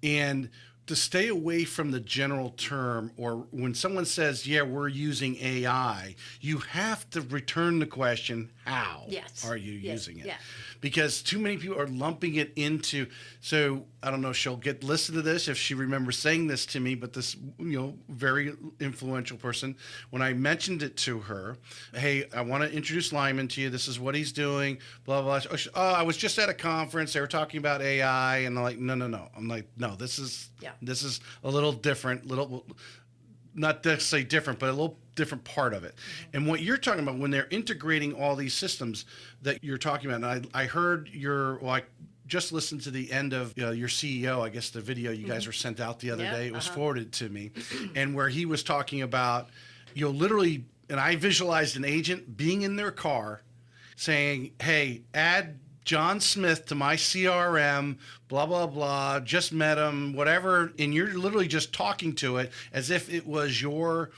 And to stay away from the general term, or when someone says, yeah, we're using AI, you have to return the question, how are you using it? Because too many people are lumping it into, so I don't know if she'll listen to this if she remembers saying this to me, but this, very influential person, when I mentioned it to her, hey, I want to introduce Lyman to you. This is what he's doing, blah, blah, blah. Oh, I was just at a conference. They were talking about AI. And I'm like, no. I'm like, no, this is a little different, not to say different, but a little different part of it. And what you're talking about when they're integrating all these systems that you're talking about, and I heard I just listened to the end of your CEO, I guess the video you guys were sent out the other day. It was forwarded to me, and where he was talking about, literally, and I visualized an agent being in their car saying, hey, add John Smith to my CRM, blah, blah, blah, just met him, whatever. And you're literally just talking to it as if it was your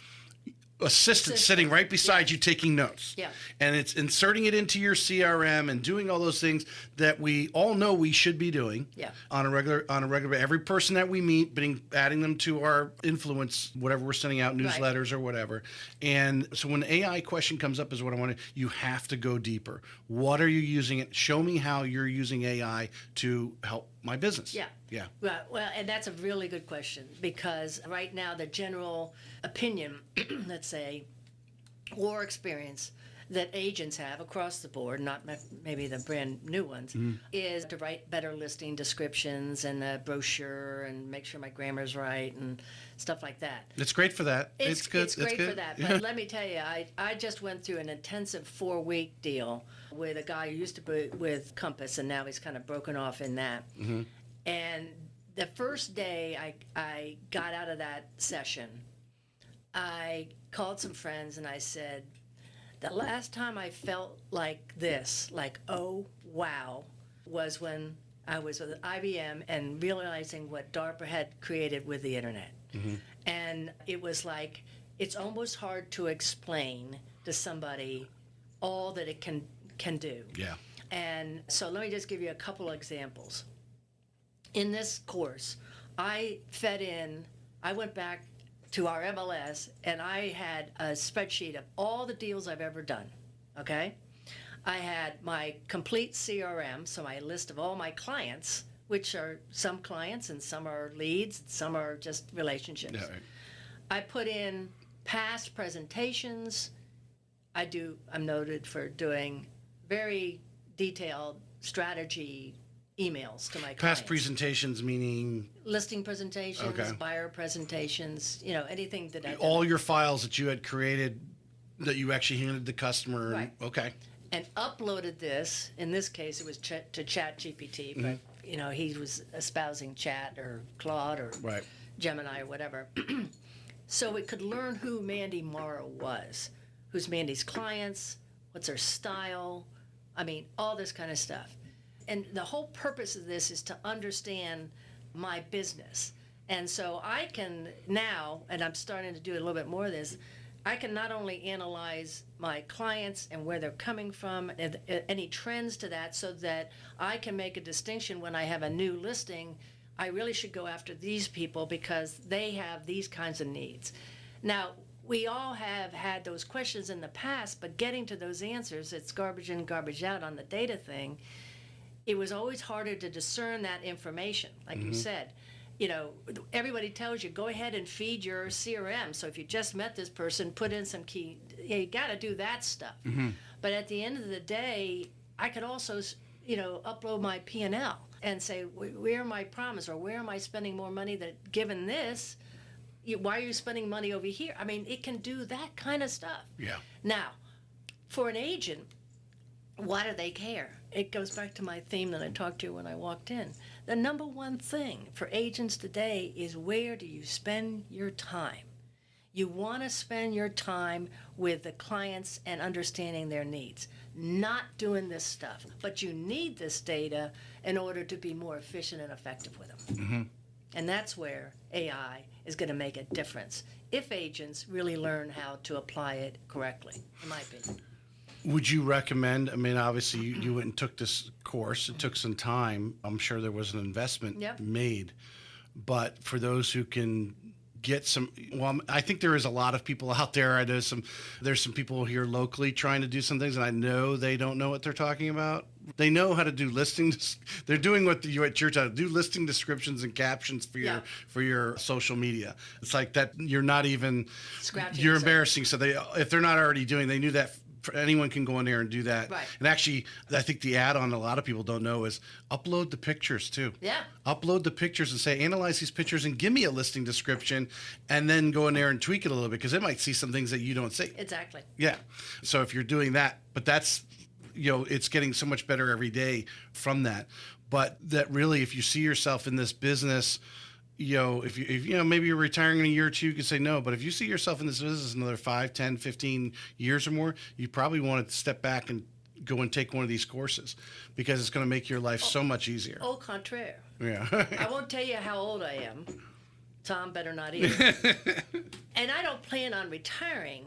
assistant sitting right beside you taking notes. And it's inserting it into your CRM and doing all those things that we all know we should be doing on a regular every person that we meet, adding them to our influence, whatever we're sending out, newsletters or whatever. And so when the AI question comes up is what I want you have to go deeper. What are you using it? Show me how you're using AI to help my business. Well, and that's a really good question, because right now the general opinion, let's say, or experience that agents have across the board, not maybe the brand new ones, is to write better listing descriptions and a brochure and make sure my grammar's right and stuff like that. It's great for that. It's good. It's great for that. But let me tell you, I just went through an intensive 4-week deal with a guy who used to be with Compass, and now he's kind of broken off in that. And the first day I got out of that session, I called some friends and I said, the last time I felt like this, like, oh, wow, was when I was with IBM and realizing what DARPA had created with the internet. And it was like, it's almost hard to explain to somebody all that it can do. And so let me just give you a couple of examples. In this course, I went back to our MLS, and I had a spreadsheet of all the deals I've ever done, okay? I had my complete CRM, so my list of all my clients, which are some clients and some are leads, and some are just relationships. I put in past presentations. I'm noted for doing very detailed strategy emails to my clients. Past presentations meaning? Listing presentations, buyer presentations, anything that I all your files that you had created that you actually handed the customer. And uploaded this. In this case, it was to Chat GPT, but he was espousing Chat or Claude or Gemini or whatever. So it could learn who Mandy Morrow was, who's Mandy's clients, what's her style, all this kind of stuff. And the whole purpose of this is to understand my business. And so I can now, and I'm starting to do a little bit more of this, I can not only analyze my clients and where they're coming from and any trends to that, so that I can make a distinction when I have a new listing. I really should go after these people because they have these kinds of needs. Now, we all have had those questions in the past, but getting to those answers, it's garbage in, garbage out on the data thing. it was always harder to discern that information. Like you said, everybody tells you, go ahead and feed your CRM. So if you just met this person, put in some key, you got to do that stuff. But at the end of the day, I could also, upload my P&L and say, where am I promised, or where am I spending more money that given this, why are you spending money over here? I mean, it can do that kind of stuff. Yeah. Now, for an agent, why do they care? It goes back to my theme that I talked to you when I walked in. The number one thing for agents today is, where do you spend your time? You want to spend your time with the clients and understanding their needs, not doing this stuff. But you need this data in order to be more efficient and effective with them. And that's where AI is going to make a difference if agents really learn how to apply it correctly, in my opinion. Would you recommend, I mean, obviously you went and took this course. It took some time. I'm sure there was an investment made. But for those who can get some, well, I think there is a lot of people out there. There's some people here locally trying to do some things, and I know they don't know what they're talking about. They know how to do listings. They're doing what you at church, how to do listing descriptions and captions for your social media. It's like that. You're not even Scratching you're yourself. Embarrassing. So if they're not already doing, they knew that. Anyone can go in there and do that. Right. And actually, I think the add-on a lot of people don't know is upload the pictures too. Yeah. Upload the pictures and say, analyze these pictures and give me a listing description, and then go in there and tweak it a little bit, because it might see some things that you don't see. Exactly. Yeah. So if you're doing that, but that's, it's getting so much better every day from that. But that really, if you see yourself in this business, if maybe you're retiring in a year or two, you could say no. But if you see yourself in this business another 5, 10, 15 years or more, you probably want to step back and go and take one of these courses, because it's going to make your life so much easier. Au contraire. Yeah. I won't tell you how old I am. Tom better not either. And I don't plan on retiring,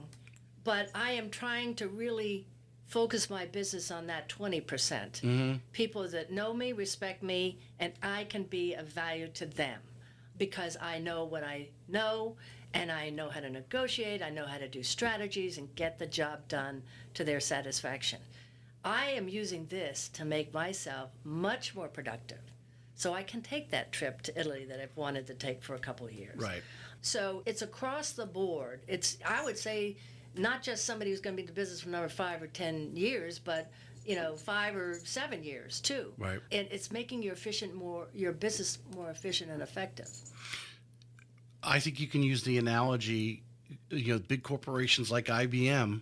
but I am trying to really focus my business on that 20%. People that know me, respect me, and I can be of value to them, because I know what I know, and I know how to negotiate, I know how to do strategies and get the job done to their satisfaction. I am using this to make myself much more productive, so I can take that trip to Italy that I've wanted to take for a couple of years. Right. So it's across the board. It's, I would say, not just somebody who's going to be in the business for another 5 or 10 years, but 5 or 7 years too. Right. And it's making your business more efficient and effective. I think you can use the analogy, big corporations like IBM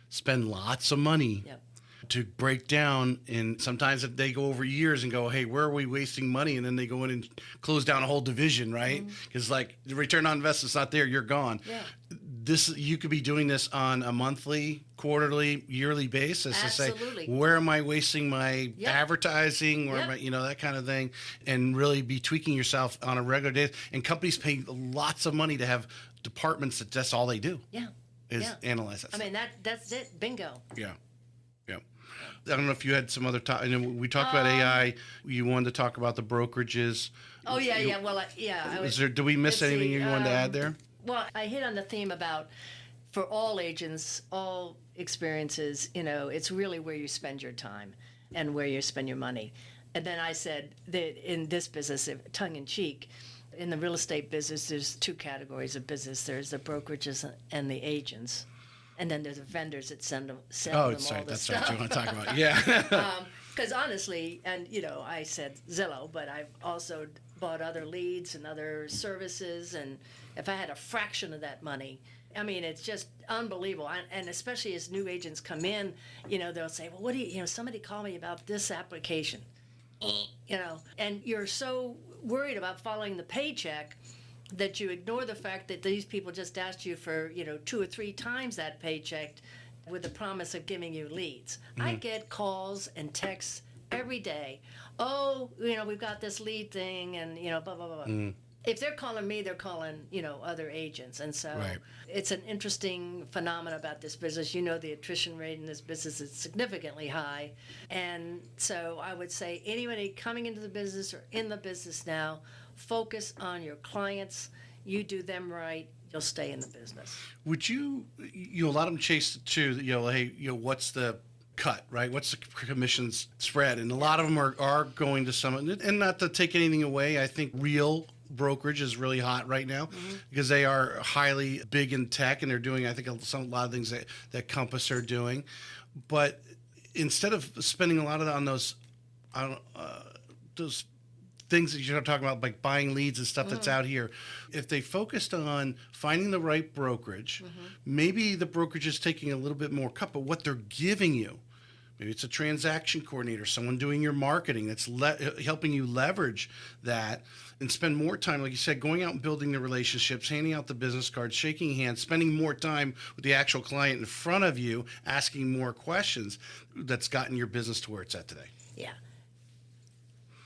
spend lots of money to break down, and sometimes if they go over years and go, hey, where are we wasting money? And then they go in and close down a whole division, right? Because like the return on investment's not there, you're gone. Yeah. You could be doing this on a monthly, quarterly, yearly basis. Absolutely. To say, where am I wasting my advertising, or that kind of thing, and really be tweaking yourself on a regular day. And companies pay lots of money to have departments that's all they do. Yeah. Is analyze that. I mean, that's it. Bingo. Yeah. I don't know if you had some other we talked about AI. You wanted to talk about the brokerages. Oh yeah. Well, Did we miss anything you wanted to add there? Well, I hit on the theme about, for all agents, all experiences, it's really where you spend your time and where you spend your money. And then I said that in this business, tongue in cheek, in the real estate business, there's 2 categories of business. There's the brokerages and the agents. And then there's the vendors that send them all the stuff. That's right. You want to talk about it. Yeah. Because honestly, and I said Zillow, but I've also bought other leads and other services, and if I had a fraction of that money, I mean, it's just unbelievable. And especially as new agents come in, they'll say, well, what do you, somebody called me about this application, and you're so worried about following the paycheck that you ignore the fact that these people just asked you for 2 or 3 times that paycheck with the promise of giving you leads. I get calls and texts every day. Oh, we've got this lead thing, and blah blah blah. If they're calling me, they're calling other agents, and so it's an interesting phenomenon about this business. The attrition rate in this business is significantly high, and so I would say anybody coming into the business or in the business now, focus on your clients. You do them right, you'll stay in the business. Would you, a lot of them chase too, hey, what's the cut, right? What's the commissions spread? And a lot of them are going to some, and not to take anything away, I think real brokerage is really hot right now because they are highly big in tech, and they're doing, I think, a lot of things that Compass are doing. But instead of spending a lot of that on those things that you're talking about, like buying leads and stuff that's out here, if they focused on finding the right brokerage, maybe the brokerage is taking a little bit more cut, but what they're giving you, maybe it's a transaction coordinator, someone doing your marketing that's helping you leverage that and spend more time, like you said, going out and building the relationships, handing out the business cards, shaking hands, spending more time with the actual client in front of you, asking more questions, that's gotten your business to where it's at today. Yeah.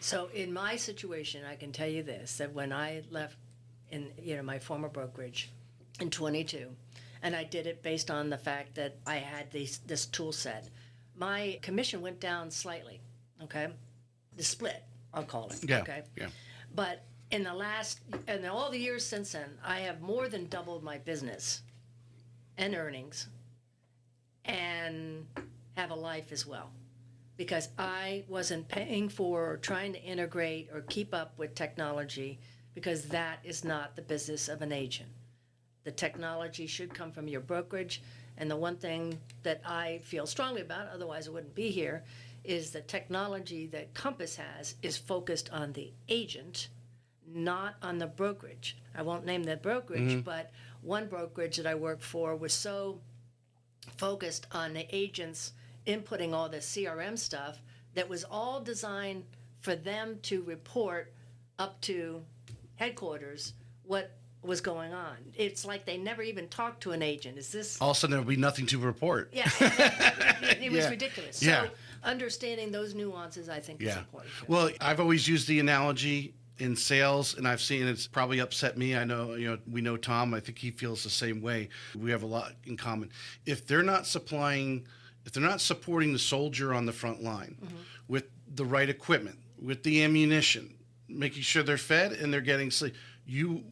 So in my situation, I can tell you this, that when I left in my former brokerage in 22, and I did it based on the fact that I had this tool set, my commission went down slightly, okay? The split, I'll call it, okay? Yeah. But in all the years since then, I have more than doubled my business and earnings and have a life as well. Because I wasn't paying for or trying to integrate or keep up with technology, because that is not the business of an agent. The technology should come from your brokerage, and the one thing that I feel strongly about, otherwise I wouldn't be here, is the technology that Compass has is focused on the agent, not on the brokerage. I won't name that brokerage, but one brokerage that I worked for was so focused on the agents inputting all the CRM stuff that was all designed for them to report up to headquarters what was going on. It's like they never even talked to an agent. Is this... All of a sudden, there will be nothing to report. Yeah, it was ridiculous. Yeah. So understanding those nuances, I think, is important. Well, I've always used the analogy in sales, and I've seen it's probably upset me. I know, we know Tom. I think he feels the same way. We have a lot in common. If they're not supporting the soldier on the front line with the right equipment, with the ammunition, making sure they're fed and they're getting sleep, you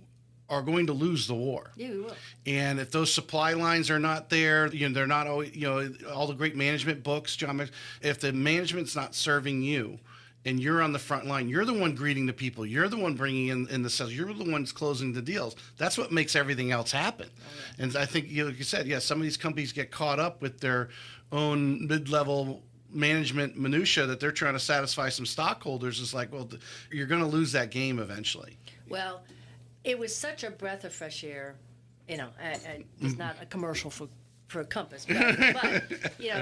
are going to lose the war. Yeah, we will. And if those supply lines are not there, they're not always, all the great management books, John, if the management's not serving you and you're on the front line, you're the one greeting the people, you're the one bringing in the sales, you're the ones closing the deals. That's what makes everything else happen. Oh, yeah. And I think, like you said, some of these companies get caught up with their own mid-level management minutia that they're trying to satisfy some stockholders. It's like, well, you're going to lose that game eventually. Well, it was such a breath of fresh air. It's not a commercial for Compass, but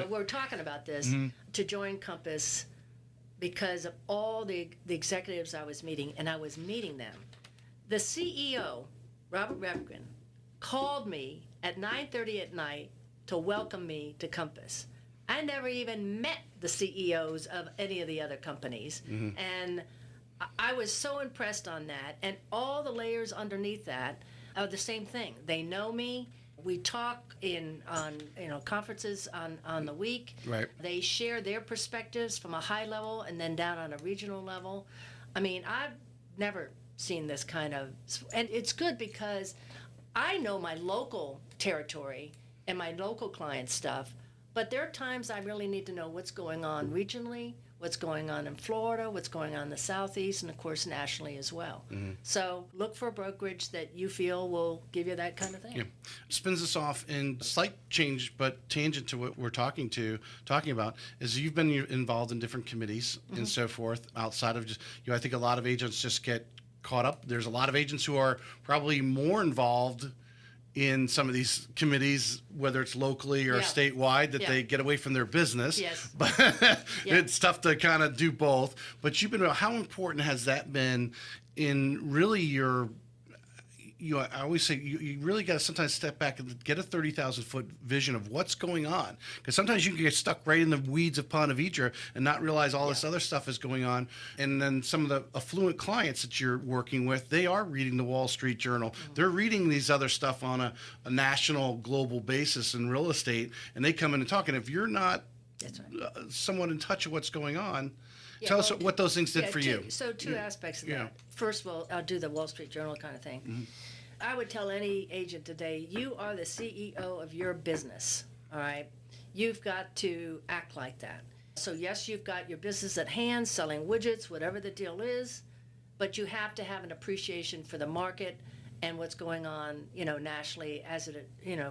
we're talking about this to join Compass because of all the executives I was meeting, and I was meeting them. The CEO, Robert Redgren, called me at 9:30 at night to welcome me to Compass. I never even met the CEOs of any of the other companies. And I was so impressed on that. And all the layers underneath that are the same thing. They know me. We talk on conferences on the week. Right. They share their perspectives from a high level and then down on a regional level. I mean, I've never seen this kind of, and it's good because I know my local territory and my local client stuff, but there are times I really need to know what's going on regionally, what's going on in Florida, what's going on in the Southeast, and of course nationally as well. So look for a brokerage that you feel will give you that kind of thing. Yeah. Spins us off in slight change, but tangent to what we're talking about, is you've been involved in different committees and so forth outside of just, I think a lot of agents just get caught up. There's a lot of agents who are probably more involved in some of these committees, whether it's locally or statewide, that they get away from their business. Yes. But it's tough to kind of do both. But how important has that been in really your, I always say you really got to sometimes step back and get a 30,000-foot vision of what's going on. Because sometimes you can get stuck right in the weeds of Ponte Vedra and not realize all this other stuff is going on. And then some of the affluent clients that you're working with, they are reading the Wall Street Journal. They're reading these other stuff on a national, global basis in real estate, and they come in and talk. And if you're not somewhat in touch with what's going on, tell us what those things did for you. So two aspects of that. First of all, I'll do the Wall Street Journal kind of thing. I would tell any agent today, you are the CEO of your business, all right? you've got to act like that. So yes, you've got your business at hand, selling widgets, whatever the deal is, but you have to have an appreciation for the market and what's going on, nationally as it,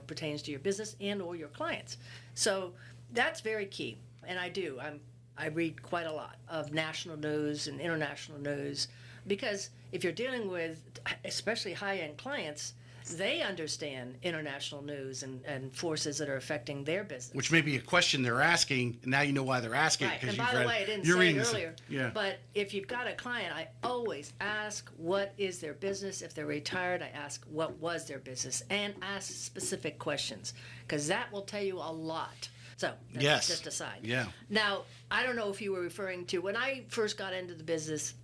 pertains to your business and or your clients. So that's very key. And I read quite a lot of national news and international news, because if you're dealing with especially high-end clients, they understand international news and forces that are affecting their business. Which may be a question they're asking, and now you know why they're asking. Right, and by the way, I didn't say it earlier, but if you've got a client, I always ask what is their business. If they're retired, I ask what was their business, and ask specific questions, because that will tell you a lot. So, that's just aside. Yeah. Now, I don't know if you were referring to, when I first got into the business,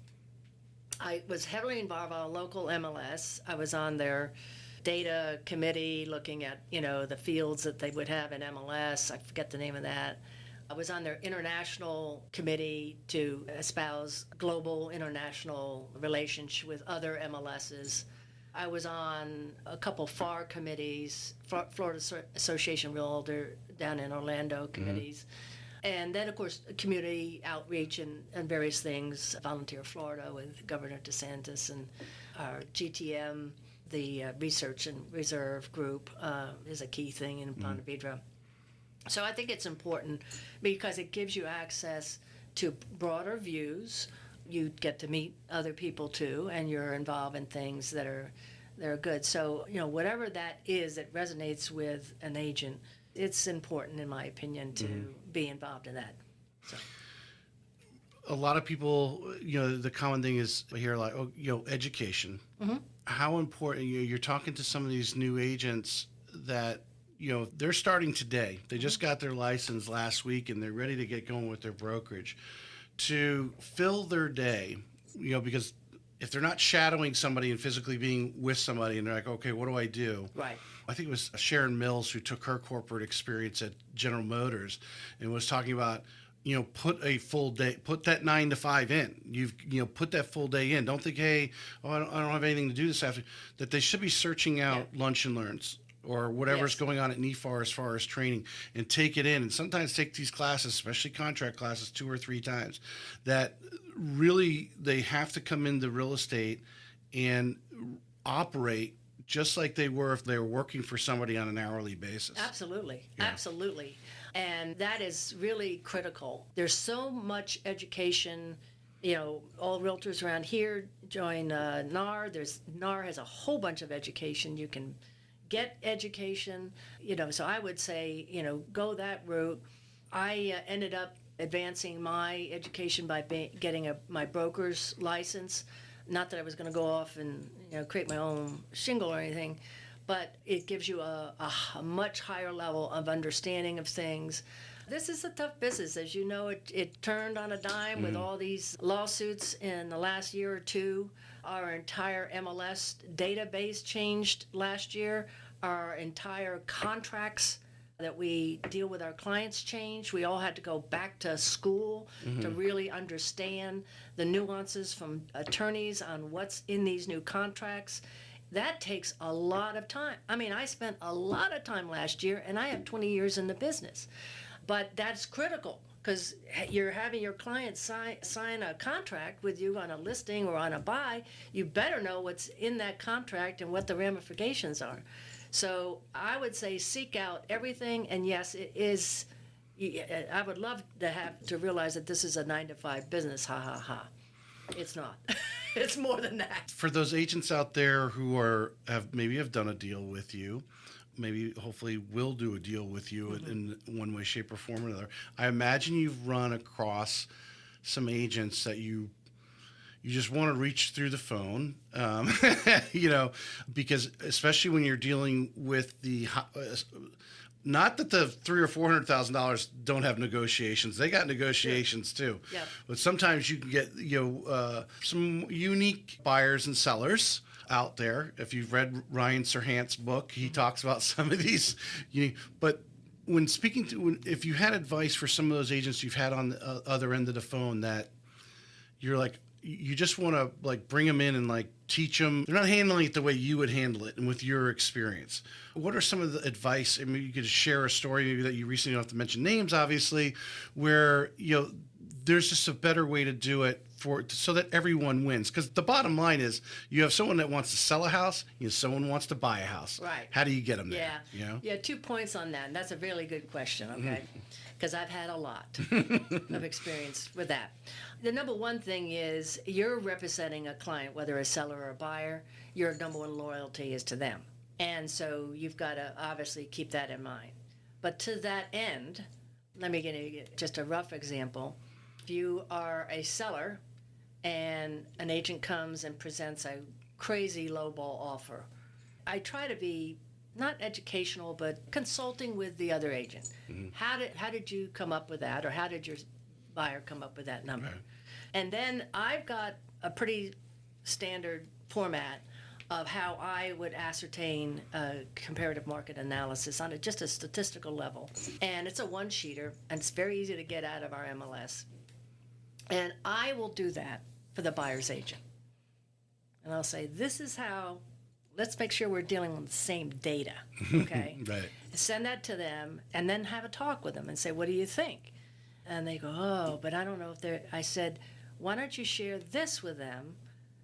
I was heavily involved on a local MLS. I was on their data committee looking at, the fields that they would have in MLS. I forget the name of that. I was on their international committee to espouse global international relations with other MLSs. I was on a couple FAR committees, Florida Association Realtor down in Orlando committees. And then, of course, community outreach and various things, Volunteer Florida with Governor DeSantis, and our GTM, the Research and Reserve Group, is a key thing in Ponte Vedra. So I think it's important because it gives you access to broader views. You get to meet other people too, and you're involved in things that are good. So, whatever that is that resonates with an agent, it's important, in my opinion, to be involved in that. So. A lot of people, the common thing is here, like, education. How important, you're talking to some of these new agents that, they're starting today. They just got their license last week and they're ready to get going with their brokerage. To fill their day, because if they're not shadowing somebody and physically being with somebody and they're like, okay, what do I do? Right. I think it was Sharon Mills who took her corporate experience at General Motors and was talking about, put a full day, put that 9 to 5 in. Put that full day in. Don't think, hey, I don't have anything to do this afternoon. That they should be searching out lunch and learns or whatever's going on at NEFAR as far as training, and take it in. And sometimes take these classes, especially contract classes, 2 or 3 times. That really, they have to come into real estate and operate just like they were if they were working for somebody on an hourly basis. Absolutely. Yeah. Absolutely. And that is really critical. There's so much education. All realtors around here join NAR. NAR has a whole bunch of education. You can get education. So I would say, go that route. I ended up advancing my education by getting my broker's license. Not that I was going to go off and create my own shingle or anything, but it gives you a much higher level of understanding of things. This is a tough business. As you know, it turned on a dime with all these lawsuits in the last year or two. Our entire MLS database changed last year. Our entire contracts that we deal with our clients changed. We all had to go back to school to really understand the nuances from attorneys on what's in these new contracts. That takes a lot of time. I mean, I spent a lot of time last year, and I have 20 years in the business. But that's critical, because you're having your client sign a contract with you on a listing or on a buy. You better know what's in that contract and what the ramifications are. So I would say seek out everything, and yes, it is. I would love to realize that this is a 9 to 5 business. Ha ha ha! It's not. It's more than that. For those agents out there who have done a deal with you, maybe hopefully will do a deal with you in one way, shape, or form or another. I imagine you've run across some agents that you just want to reach through the phone, because especially when you're dealing with not that the $300,000 or $400,000 don't have negotiations. They got negotiations too. Yeah. But sometimes you can get some unique buyers and sellers out there. If you've read Ryan Serhant's book, he talks about some of these. But when if you had advice for some of those agents you've had on the other end of the phone that you're like, you just want to like bring them in and like teach them. They're not handling it the way you would handle it and with your experience. What are some of the advice? I mean, you could share a story maybe that you recently, don't have to mention names, obviously, where, there's just a better way to do it so that everyone wins. Because the bottom line is you have someone that wants to sell a house, someone wants to buy a house. Right. How do you get them there? Yeah, 2 points on that. And that's a really good question, okay? Because I've had a lot of experience with that. The number one thing is you're representing a client, whether a seller or a buyer, your number one loyalty is to them. And so you've got to obviously keep that in mind. But to that end, let me give you just a rough example. If you are a seller and an agent comes and presents a crazy lowball offer, I try to be not educational, but consulting with the other agent. How did you come up with that, or how did your buyer come up with that number? Okay. And then I've got a pretty standard format of how I would ascertain comparative market analysis on just a statistical level. And it's a one-sheeter, and it's very easy to get out of our MLS. And I will do that for the buyer's agent. And I'll say, this is how, let's make sure we're dealing with the same data, okay? Right. Send that to them, and then have a talk with them and say, what do you think? And they go, oh, but I don't know if they're, I said, why don't you share this with them?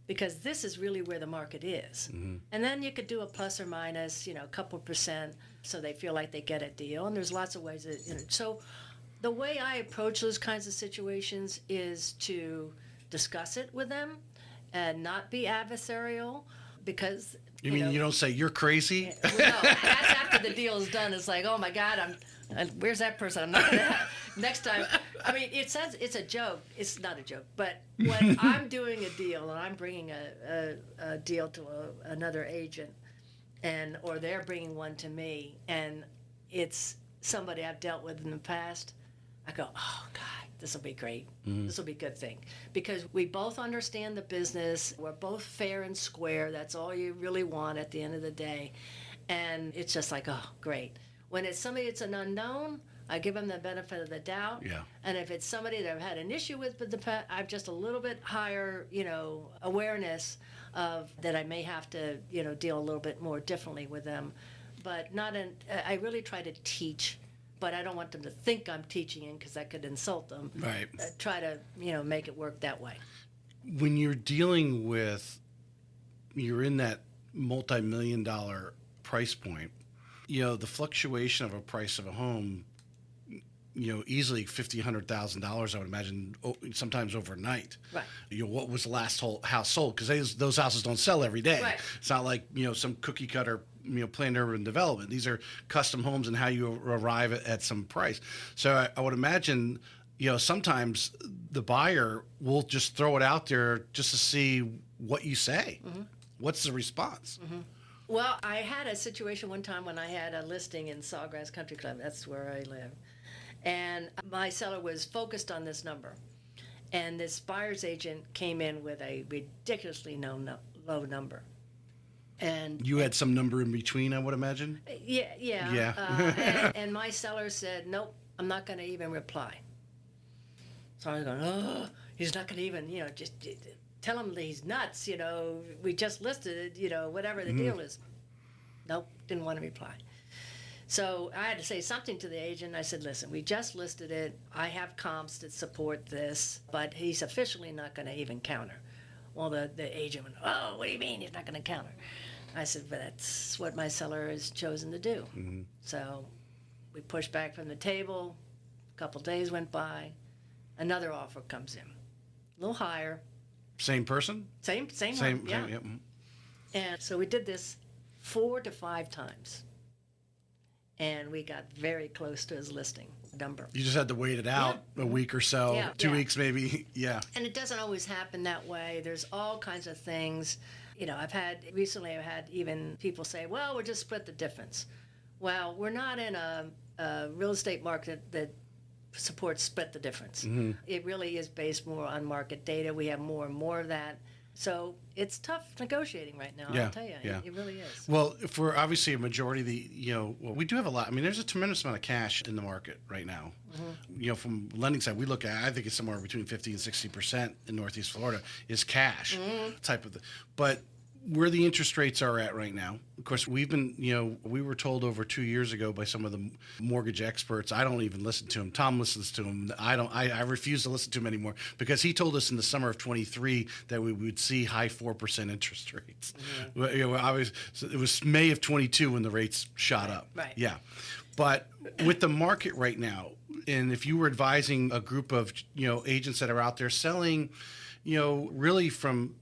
Because this is really where the market is. And then you could do a plus or minus, a couple percent, so they feel like they get a deal. And there's lots of ways that, so the way I approach those kinds of situations is to discuss it with them and not be adversarial, because you mean you don't say you're crazy? Well, no, that's after the deal is done. It's like, oh my God, where's that person? I'm not gonna next time. I mean, it says it's a joke. It's not a joke, but when I'm doing a deal and I'm bringing a deal to another agent, or they're bringing one to me, and it's somebody I've dealt with in the past, I go, oh God, this will be great. This will be a good thing. Because we both understand the business. We're both fair and square. That's all you really want at the end of the day. And it's just like, oh, great. When it's somebody that's an unknown, I give them the benefit of the doubt. Yeah. And if it's somebody that I've had an issue with, I've just a little bit higher, awareness of that I may have to, deal a little bit more differently with them. But I really try to teach, but I don't want them to think I'm teaching it, because that could insult them. Right. Try to, make it work that way. When you're dealing with, you're in that multi-million-dollar price point, the fluctuation of a price of a home, easily $50,000, $100,000, I would imagine, sometimes overnight. Right. What was the last whole house sold? Because those houses don't sell every day. Right. It's not like, some cookie cutter, planned urban development. These are custom homes and how you arrive at some price. So I would imagine, sometimes the buyer will just throw it out there just to see what you say. What's the response? Well, I had a situation one time when I had a listing in Sawgrass Country Club. That's where I live. And my seller was focused on this number. And this buyer's agent came in with a ridiculously low number. And you had some number in between, I would imagine? Yeah. And my seller said, nope, I'm not going to even reply. So I was going, oh, he's not going to even, just tell him that he's nuts, we just listed it, whatever the deal is. Nope, didn't want to reply. So I had to say something to the agent. I said, listen, we just listed it. I have comps that support this, but he's officially not going to even counter. Well, the agent went, oh, what do you mean he's not going to counter? I said, but that's what my seller has chosen to do. So we pushed back from the table. A couple days went by. Another offer comes in. A little higher. Same person? Same one, yeah. And so we did this 4 to 5 times. And we got very close to his listing number. You just had to wait it out a week or so, 2 weeks maybe, yeah. And it doesn't always happen that way. There's all kinds of things. I've had even people say, well, we'll just split the difference. Well, we're not in a real estate market that supports split the difference. It really is based more on market data. We have more and more of that. So it's tough negotiating right now, Yeah, I'll tell you. yeah. It really is. Well, for obviously a majority of the, well, we do have a lot. I mean, there's a tremendous amount of cash in the market right now. From lending side, we look at, I think it's somewhere between 50 and 60% in Northeast Florida is cash type of thing. But where the interest rates are at right now, of course, we've been, we were told over 2 years ago by some of the mortgage experts. I don't even listen to him. Tom listens to him. I refuse to listen to him anymore because he told us in the summer of 23 that we would see high 4% interest rates. It was May of 22 when the rates shot up. Right. Yeah. But with the market right now, and if you were advising a group of, agents that are out there selling, really from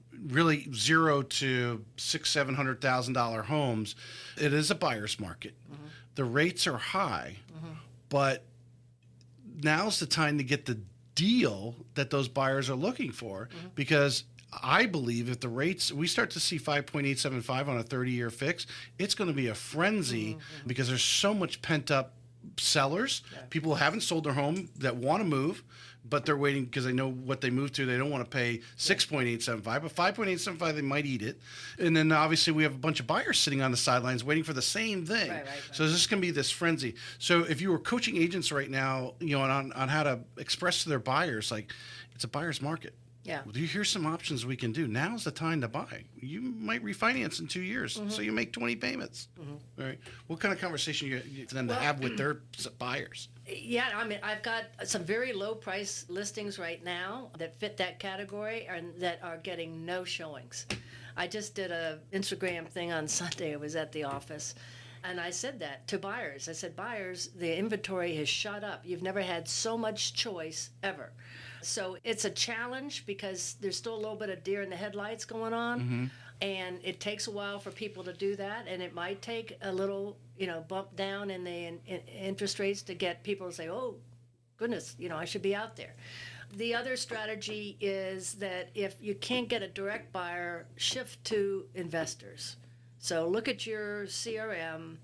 zero to $600,000-$700,000 homes, it is a buyer's market. The rates are high, but now's the time to get the deal that those buyers are looking for, because I believe if the rates, we start to see 5.875 on a 30-year fix, it's going to be a frenzy because there's so much pent up sellers. People who haven't sold their home that want to move, but they're waiting because they know what they moved to. They don't want to pay 6.875, but 5.875, they might eat it. And then obviously we have a bunch of buyers sitting on the sidelines waiting for the same thing. Right. So there's just going to be this frenzy. So if you were coaching agents right now, on how to express to their buyers, like, it's a buyer's market. Yeah. Well, here's some options we can do. Now's the time to buy. You might refinance in 2 years, so you make 20 payments. All right. What kind of conversation you to them to have with their buyers? Yeah, I mean, I've got some very low price listings right now that fit that category and that are getting no showings. I just did a Instagram thing on Sunday. I was at the office. And I said that to buyers. I said, buyers, the inventory has shot up. You've never had so much choice ever. So it's a challenge because there's still a little bit of deer in the headlights going on. And it takes a while for people to do that. And it might take a little, bump down in the interest rates to get people to say, oh, goodness, I should be out there. The other strategy is that if you can't get a direct buyer, shift to investors. So look at your CRM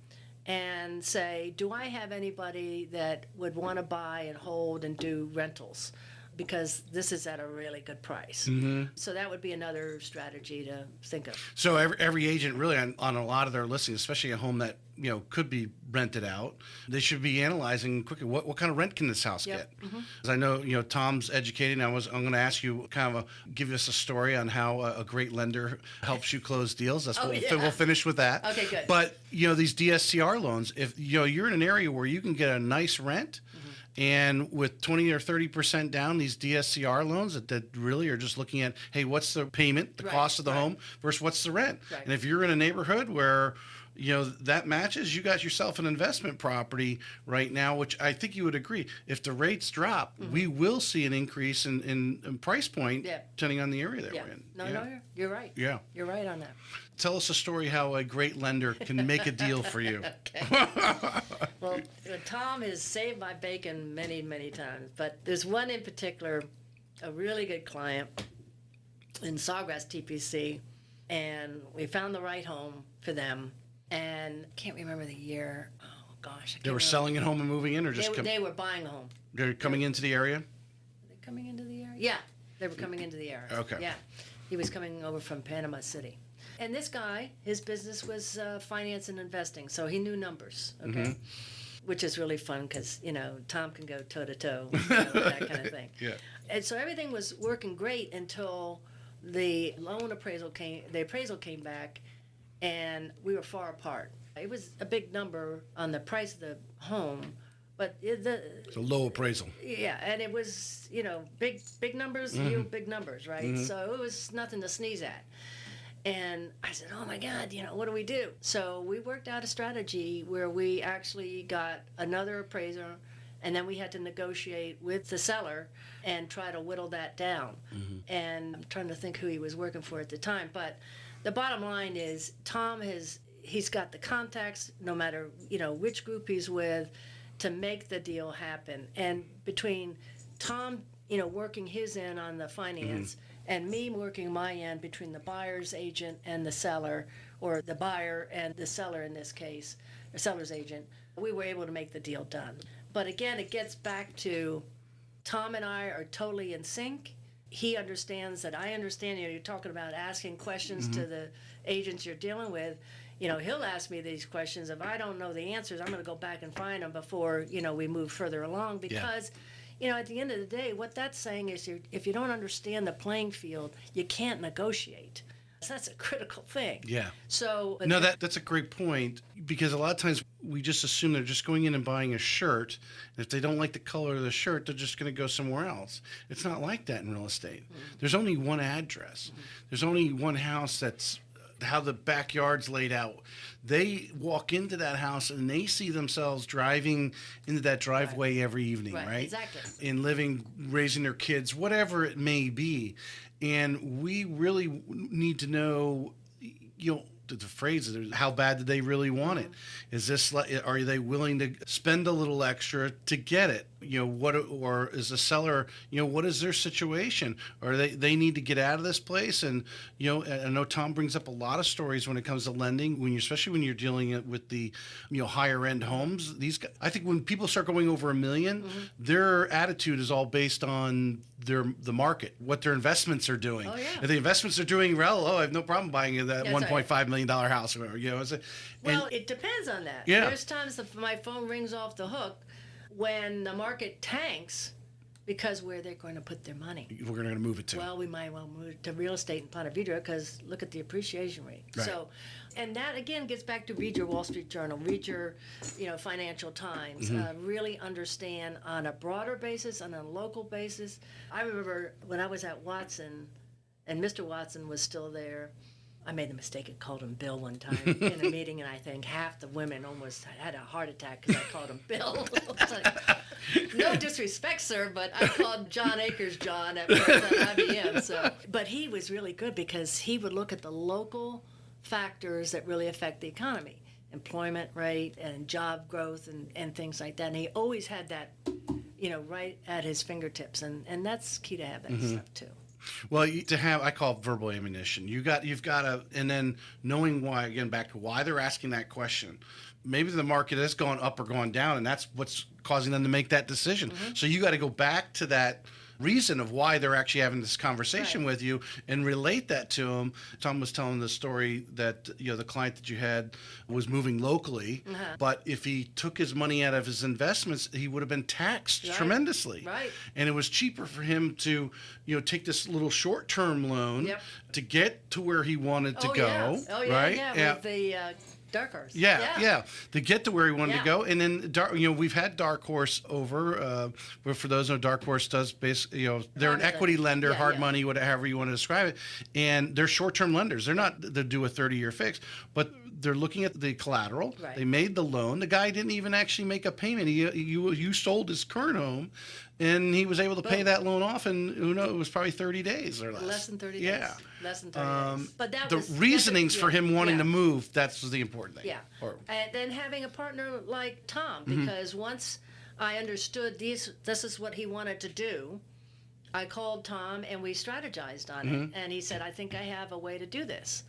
and say, do I have anybody that would want to buy and hold and do rentals? Because this is at a really good price. So that would be another strategy to think of. So every agent really on a lot of their listings, especially a home that could be rented out, they should be analyzing quickly what kind of rent can this house get. Because I know Tom's educated. And I'm going to ask you give us a story on how a great lender helps you close deals. We'll finish with that. Okay, good. But these DSCR loans, if you're in an area where you can get a nice rent. And with 20 or 30% down, these DSCR loans that really are just looking at, hey, what's the payment, the cost of the home versus what's the rent? And if you're in a neighborhood where that matches, you got yourself an investment property right now, which I think you would agree. If the rates drop, we will see an increase in price point depending on the area that we're in. No, you're right. Yeah. You're right on that. Tell us a story how a great lender can make a deal for you. Well, Tom has saved my bacon many, many times, but there's one in particular, a really good client in Sawgrass TPC, and we found the right home for them, and I can't remember the year. Oh, gosh. They were selling a home and moving in, or just they were buying a home. They're coming into the area? Were they coming into the area? Yeah, they were coming into the area. Okay. Yeah. He was coming over from Panama City. And this guy, his business was finance and investing, so he knew numbers, okay? Which is really fun because, Tom can go toe-to-toe, that kind of thing. Yeah. And so everything was working great until the appraisal came back, and we were far apart. It was a big number on the price of the home, but it's a low appraisal. Yeah, and it was, big numbers, big numbers, right? So it was nothing to sneeze at. And I said, oh my God, what do we do? So we worked out a strategy where we actually got another appraiser, and then we had to negotiate with the seller and try to whittle that down. And I'm trying to think who he was working for at the time. But the bottom line is he's got the contacts, no matter, which group he's with, to make the deal happen. And between Tom, working his end on the finance, and me working my end between the buyer's agent and the seller, or the buyer and the seller in this case, the seller's agent, we were able to make the deal done. But again, it gets back to Tom and I are totally in sync. he understands that I understand. You're talking about asking questions to the agents you're dealing with. He'll ask me these questions. If I don't know the answers, I'm going to go back and find them before, we move further along. Because, at the end of the day, what that's saying is if you don't understand the playing field, you can't negotiate. So that's a critical thing. Yeah. So no, that's a great point, because a lot of times we just assume they're just going in and buying a shirt. And if they don't like the color of the shirt, they're just going to go somewhere else. It's not like that in real estate. There's only one address. There's only one house that's how the backyard's laid out. They walk into that house and they see themselves driving into that driveway every evening, right? Exactly. And living, raising their kids, whatever it may be. And we really need to know, the phrase is, how bad did they really want it? Is this, are they willing to spend a little extra to get it? Or is the seller, what is their situation? Or they need to get out of this place? And, I know Tom brings up a lot of stories when it comes to lending, especially when you're dealing with the, higher end homes. These guys, I think when people start going over $1 million, their attitude is all based on the market, what their investments are doing. Oh, yeah. If the investments are doing well, I have no problem buying that $1.5 million house. Or whatever, Well, it depends on that. Yeah. There's times that my phone rings off the hook when the market tanks because where they're going to put their money. We're going to move it to. Well, we might well move to real estate in Ponte Vedra because look at the appreciation rate. Right. So, and that again gets back to read your Wall Street Journal, read your, Financial Times, really understand on a broader basis, on a local basis. I remember when I was at Watson, and Mr. Watson was still there. I made the mistake and called him Bill one time in a meeting, and I think half the women almost had a heart attack because I called him Bill. It's like, no disrespect, sir, but I called John Akers John at IBM. But he was really good because he would look at the local factors that really affect the economy, employment rate and job growth and things like that. And he always had that, right at his fingertips, and that's key to have that stuff too. Well, to have, I call it verbal ammunition. You've got to, and then knowing why, again, back to why they're asking that question. Maybe the market has gone up or gone down, and that's what's causing them to make that decision. So you got to go back to that reason of why they're actually having this conversation with you and relate that to them. Tom was telling the story that the client that you had was moving locally, but if he took his money out of his investments, he would have been taxed tremendously. Right. And it was cheaper for him to take this little short-term loan to get to where he wanted to go. Right? With the dark horse. Yeah. To get to where he wanted to go. And then, we've had Dark Horse over. But for those who know, Dark Horse does basically, they're an equity lender, hard money, whatever you want to describe it. And they're short-term lenders. They're not, they do a 30-year fix, but they're looking at the collateral. Right. They made the loan. The guy didn't even actually make a payment. You sold his current home, and he was able to pay that loan off, and who knows, it was probably 30 days or less. Less than 30 days. Yeah. Less than 30 days. But that was reasonings for him wanting to move, that's the important thing. Yeah. And then having a partner like Tom, because once I understood this is what he wanted to do, I called Tom and we strategized on it. And he said, I think I have a way to do this.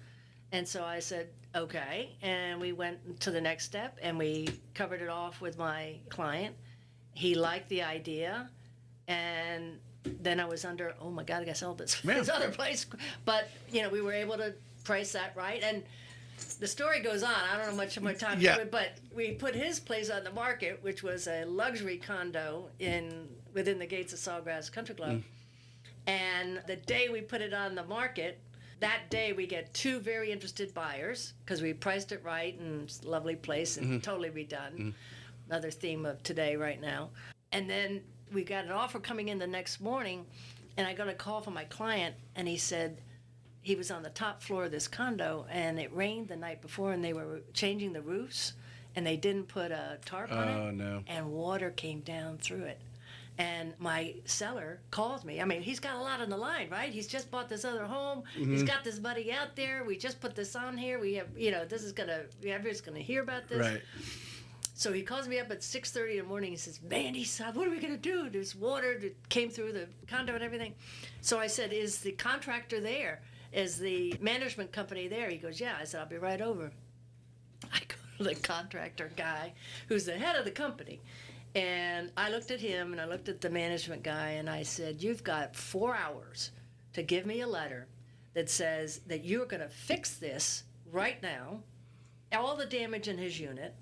And so I said, okay. And we went to the next step and we covered it off with my client. He liked the idea. And then I was under, oh my God, I got to sell this other place. But, we were able to price that right. And the story goes on. I don't know much of my time to do it, but we put his place on the market, which was a luxury condo within the gates of Sawgrass Country Club. And the day we put it on the market, that day we get 2 very interested buyers because we priced it right and it's a lovely place and totally redone. Another theme of today right now. And then we got an offer coming in the next morning, and I got a call from my client, and he said he was on the top floor of this condo, and it rained the night before, and they were changing the roofs, and they didn't put a tarp on it. Oh, no. And water came down through it. And my seller called me. I mean, he's got a lot on the line, right? He's just bought this other home. He's got this money out there. We just put this on here. We have, everybody's going to hear about this. Right. So he calls me up at 6:30 in the morning. He says, Mandy, son, what are we going to do? There's water that came through the condo and everything. So I said, is the contractor there? Is the management company there? He goes, yeah. I said, I'll be right over. I go to the contractor guy, who's the head of the company. And I looked at him and I looked at the management guy and I said, you've got 4 hours to give me a letter that says that you're going to fix this right now, all the damage in his unit,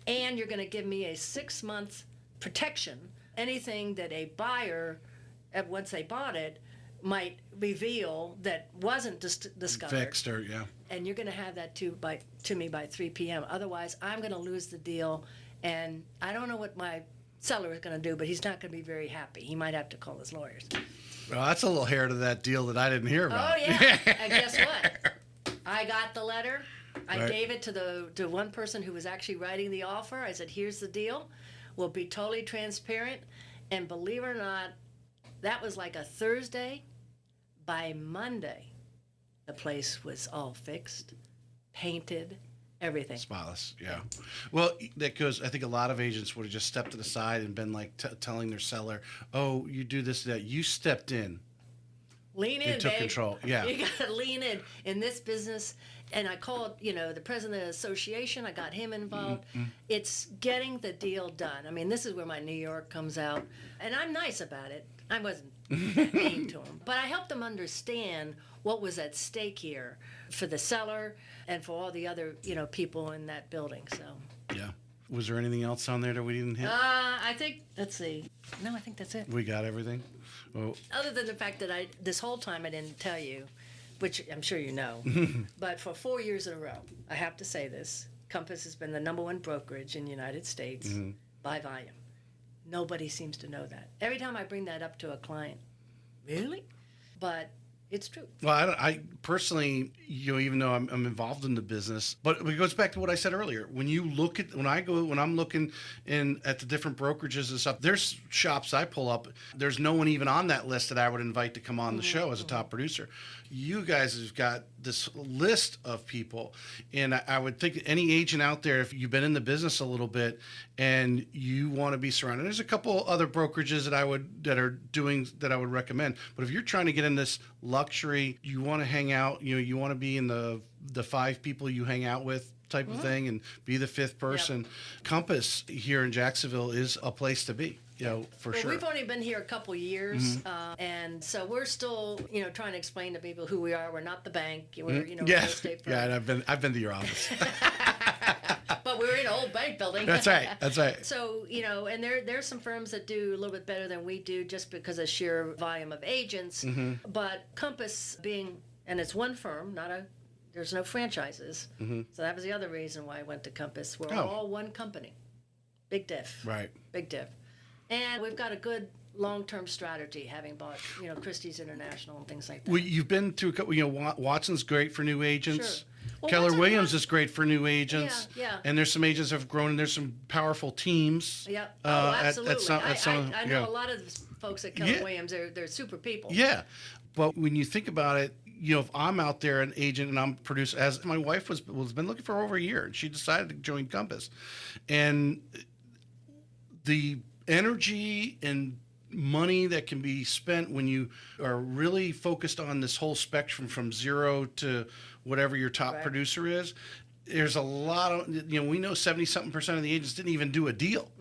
and you're going to give me a 6-month protection. Anything that a buyer, once they bought it, might reveal that wasn't discovered. Fixed or, yeah. And you're going to have that to me by 3 p.m. Otherwise, I'm going to lose the deal. And I don't know what my seller is going to do, but he's not going to be very happy. He might have to call his lawyers. Well, that's a little hair to that deal that I didn't hear about. Oh, yeah. And guess what? I got the letter. I Right. gave it to one person who was actually writing the offer. I said, here's the deal. We'll be totally transparent. And believe it or not, that was like a Thursday. By Monday, the place was all fixed, painted, everything. Spotless, yeah. Well, that goes, I think a lot of agents would have just stepped to the side and been like telling their seller, oh, you do this, that. You stepped in. Lean in, and took babe. control, yeah. You got to lean in this business. And I called, the president of the association. I got him involved. Mm-hmm. It's getting the deal done. I mean, this is where my New York comes out. And I'm nice about it. I wasn't mean to him. But I helped them understand what was at stake here for the seller and for all the other, people in that building. So. Yeah. Was there anything else on there that we didn't hit? I think, let's see. No, I think that's it. We got everything? Oh. Other than the fact that this whole time I didn't tell you, which I'm sure you know, but for 4 years in a row, I have to say this, Compass has been the #1 brokerage in the United States by volume. Nobody seems to know that. Every time I bring that up to a client, really? But it's true. Well, I personally, even though I'm involved in the business, but it goes back to what I said earlier. When I'm looking at the different brokerages and stuff, there's shops I pull up. There's no one even on that list that I would invite to come on the show as a top producer. You guys have got this list of people, and I would think any agent out there, if you've been in the business a little bit and you want to be surrounded, there's a couple other brokerages that I would recommend. But if you're trying to get in this luxury, you want to hang out, you want to be in the 5 people you hang out with type of thing and be the 5th person. Yep. Compass here in Jacksonville is a place to be. For sure. We've only been here a couple years, and so we're still, trying to explain to people who we are. We're not the bank. We're, a real estate firm. Yeah, and I've been to your office. But we're in an old bank building. That's right. So, and there's some firms that do a little bit better than we do just because of sheer volume of agents. But Compass being, and it's one firm, there's no franchises. So that was the other reason why I went to Compass. We're all one company. Big diff. Right. Big diff. And we've got a good long-term strategy, having bought, Christie's International and things like that. Well, you've been to a couple, Watson's great for new agents. Sure. Well, Keller Williams is great for new agents. Yeah. And there's some agents that have grown, and there's some powerful teams. Yeah. Absolutely. I know yeah. a lot of folks at Keller Williams. They're super people. Yeah. But when you think about it, if I'm out there an agent and I'm producing, as my wife was been looking for over a year, and she decided to join Compass, and the energy and money that can be spent when you are really focused on this whole spectrum from 0 to whatever your top producer is, there's a lot of, we know 70-something% of the agents didn't even do a deal.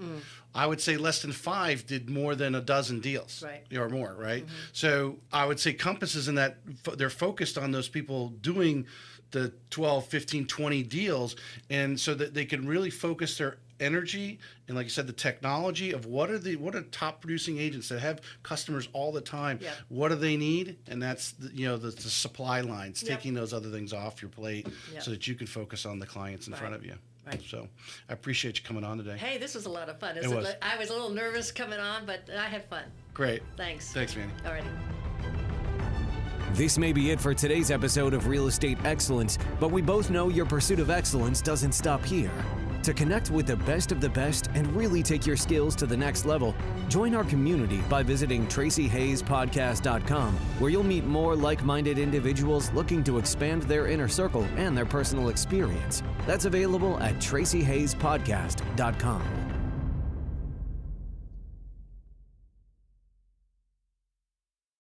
I would say less than 5 did more than a dozen deals or more, right? So I would say Compass is in that, they're focused on those people doing the 12, 15, 20 deals, and so that they can really focus their energy and, like I said, the technology of what are top producing agents that have customers all the time. What do they need? And that's the supply lines, taking those other things off your plate so that you can focus on the clients in front of you. Right. So I appreciate you coming on today. Hey, this was a lot of fun. It was. I was a little nervous coming on, but I had fun. Great. Thanks, Mandy. All right. This may be it for today's episode of Real Estate Excellence, but we both know your pursuit of excellence doesn't stop here. To connect with the best of the best and really take your skills to the next level, join our community by visiting TracyHayesPodcast.com, where you'll meet more like-minded individuals looking to expand their inner circle and their personal experience. That's available at TracyHayesPodcast.com.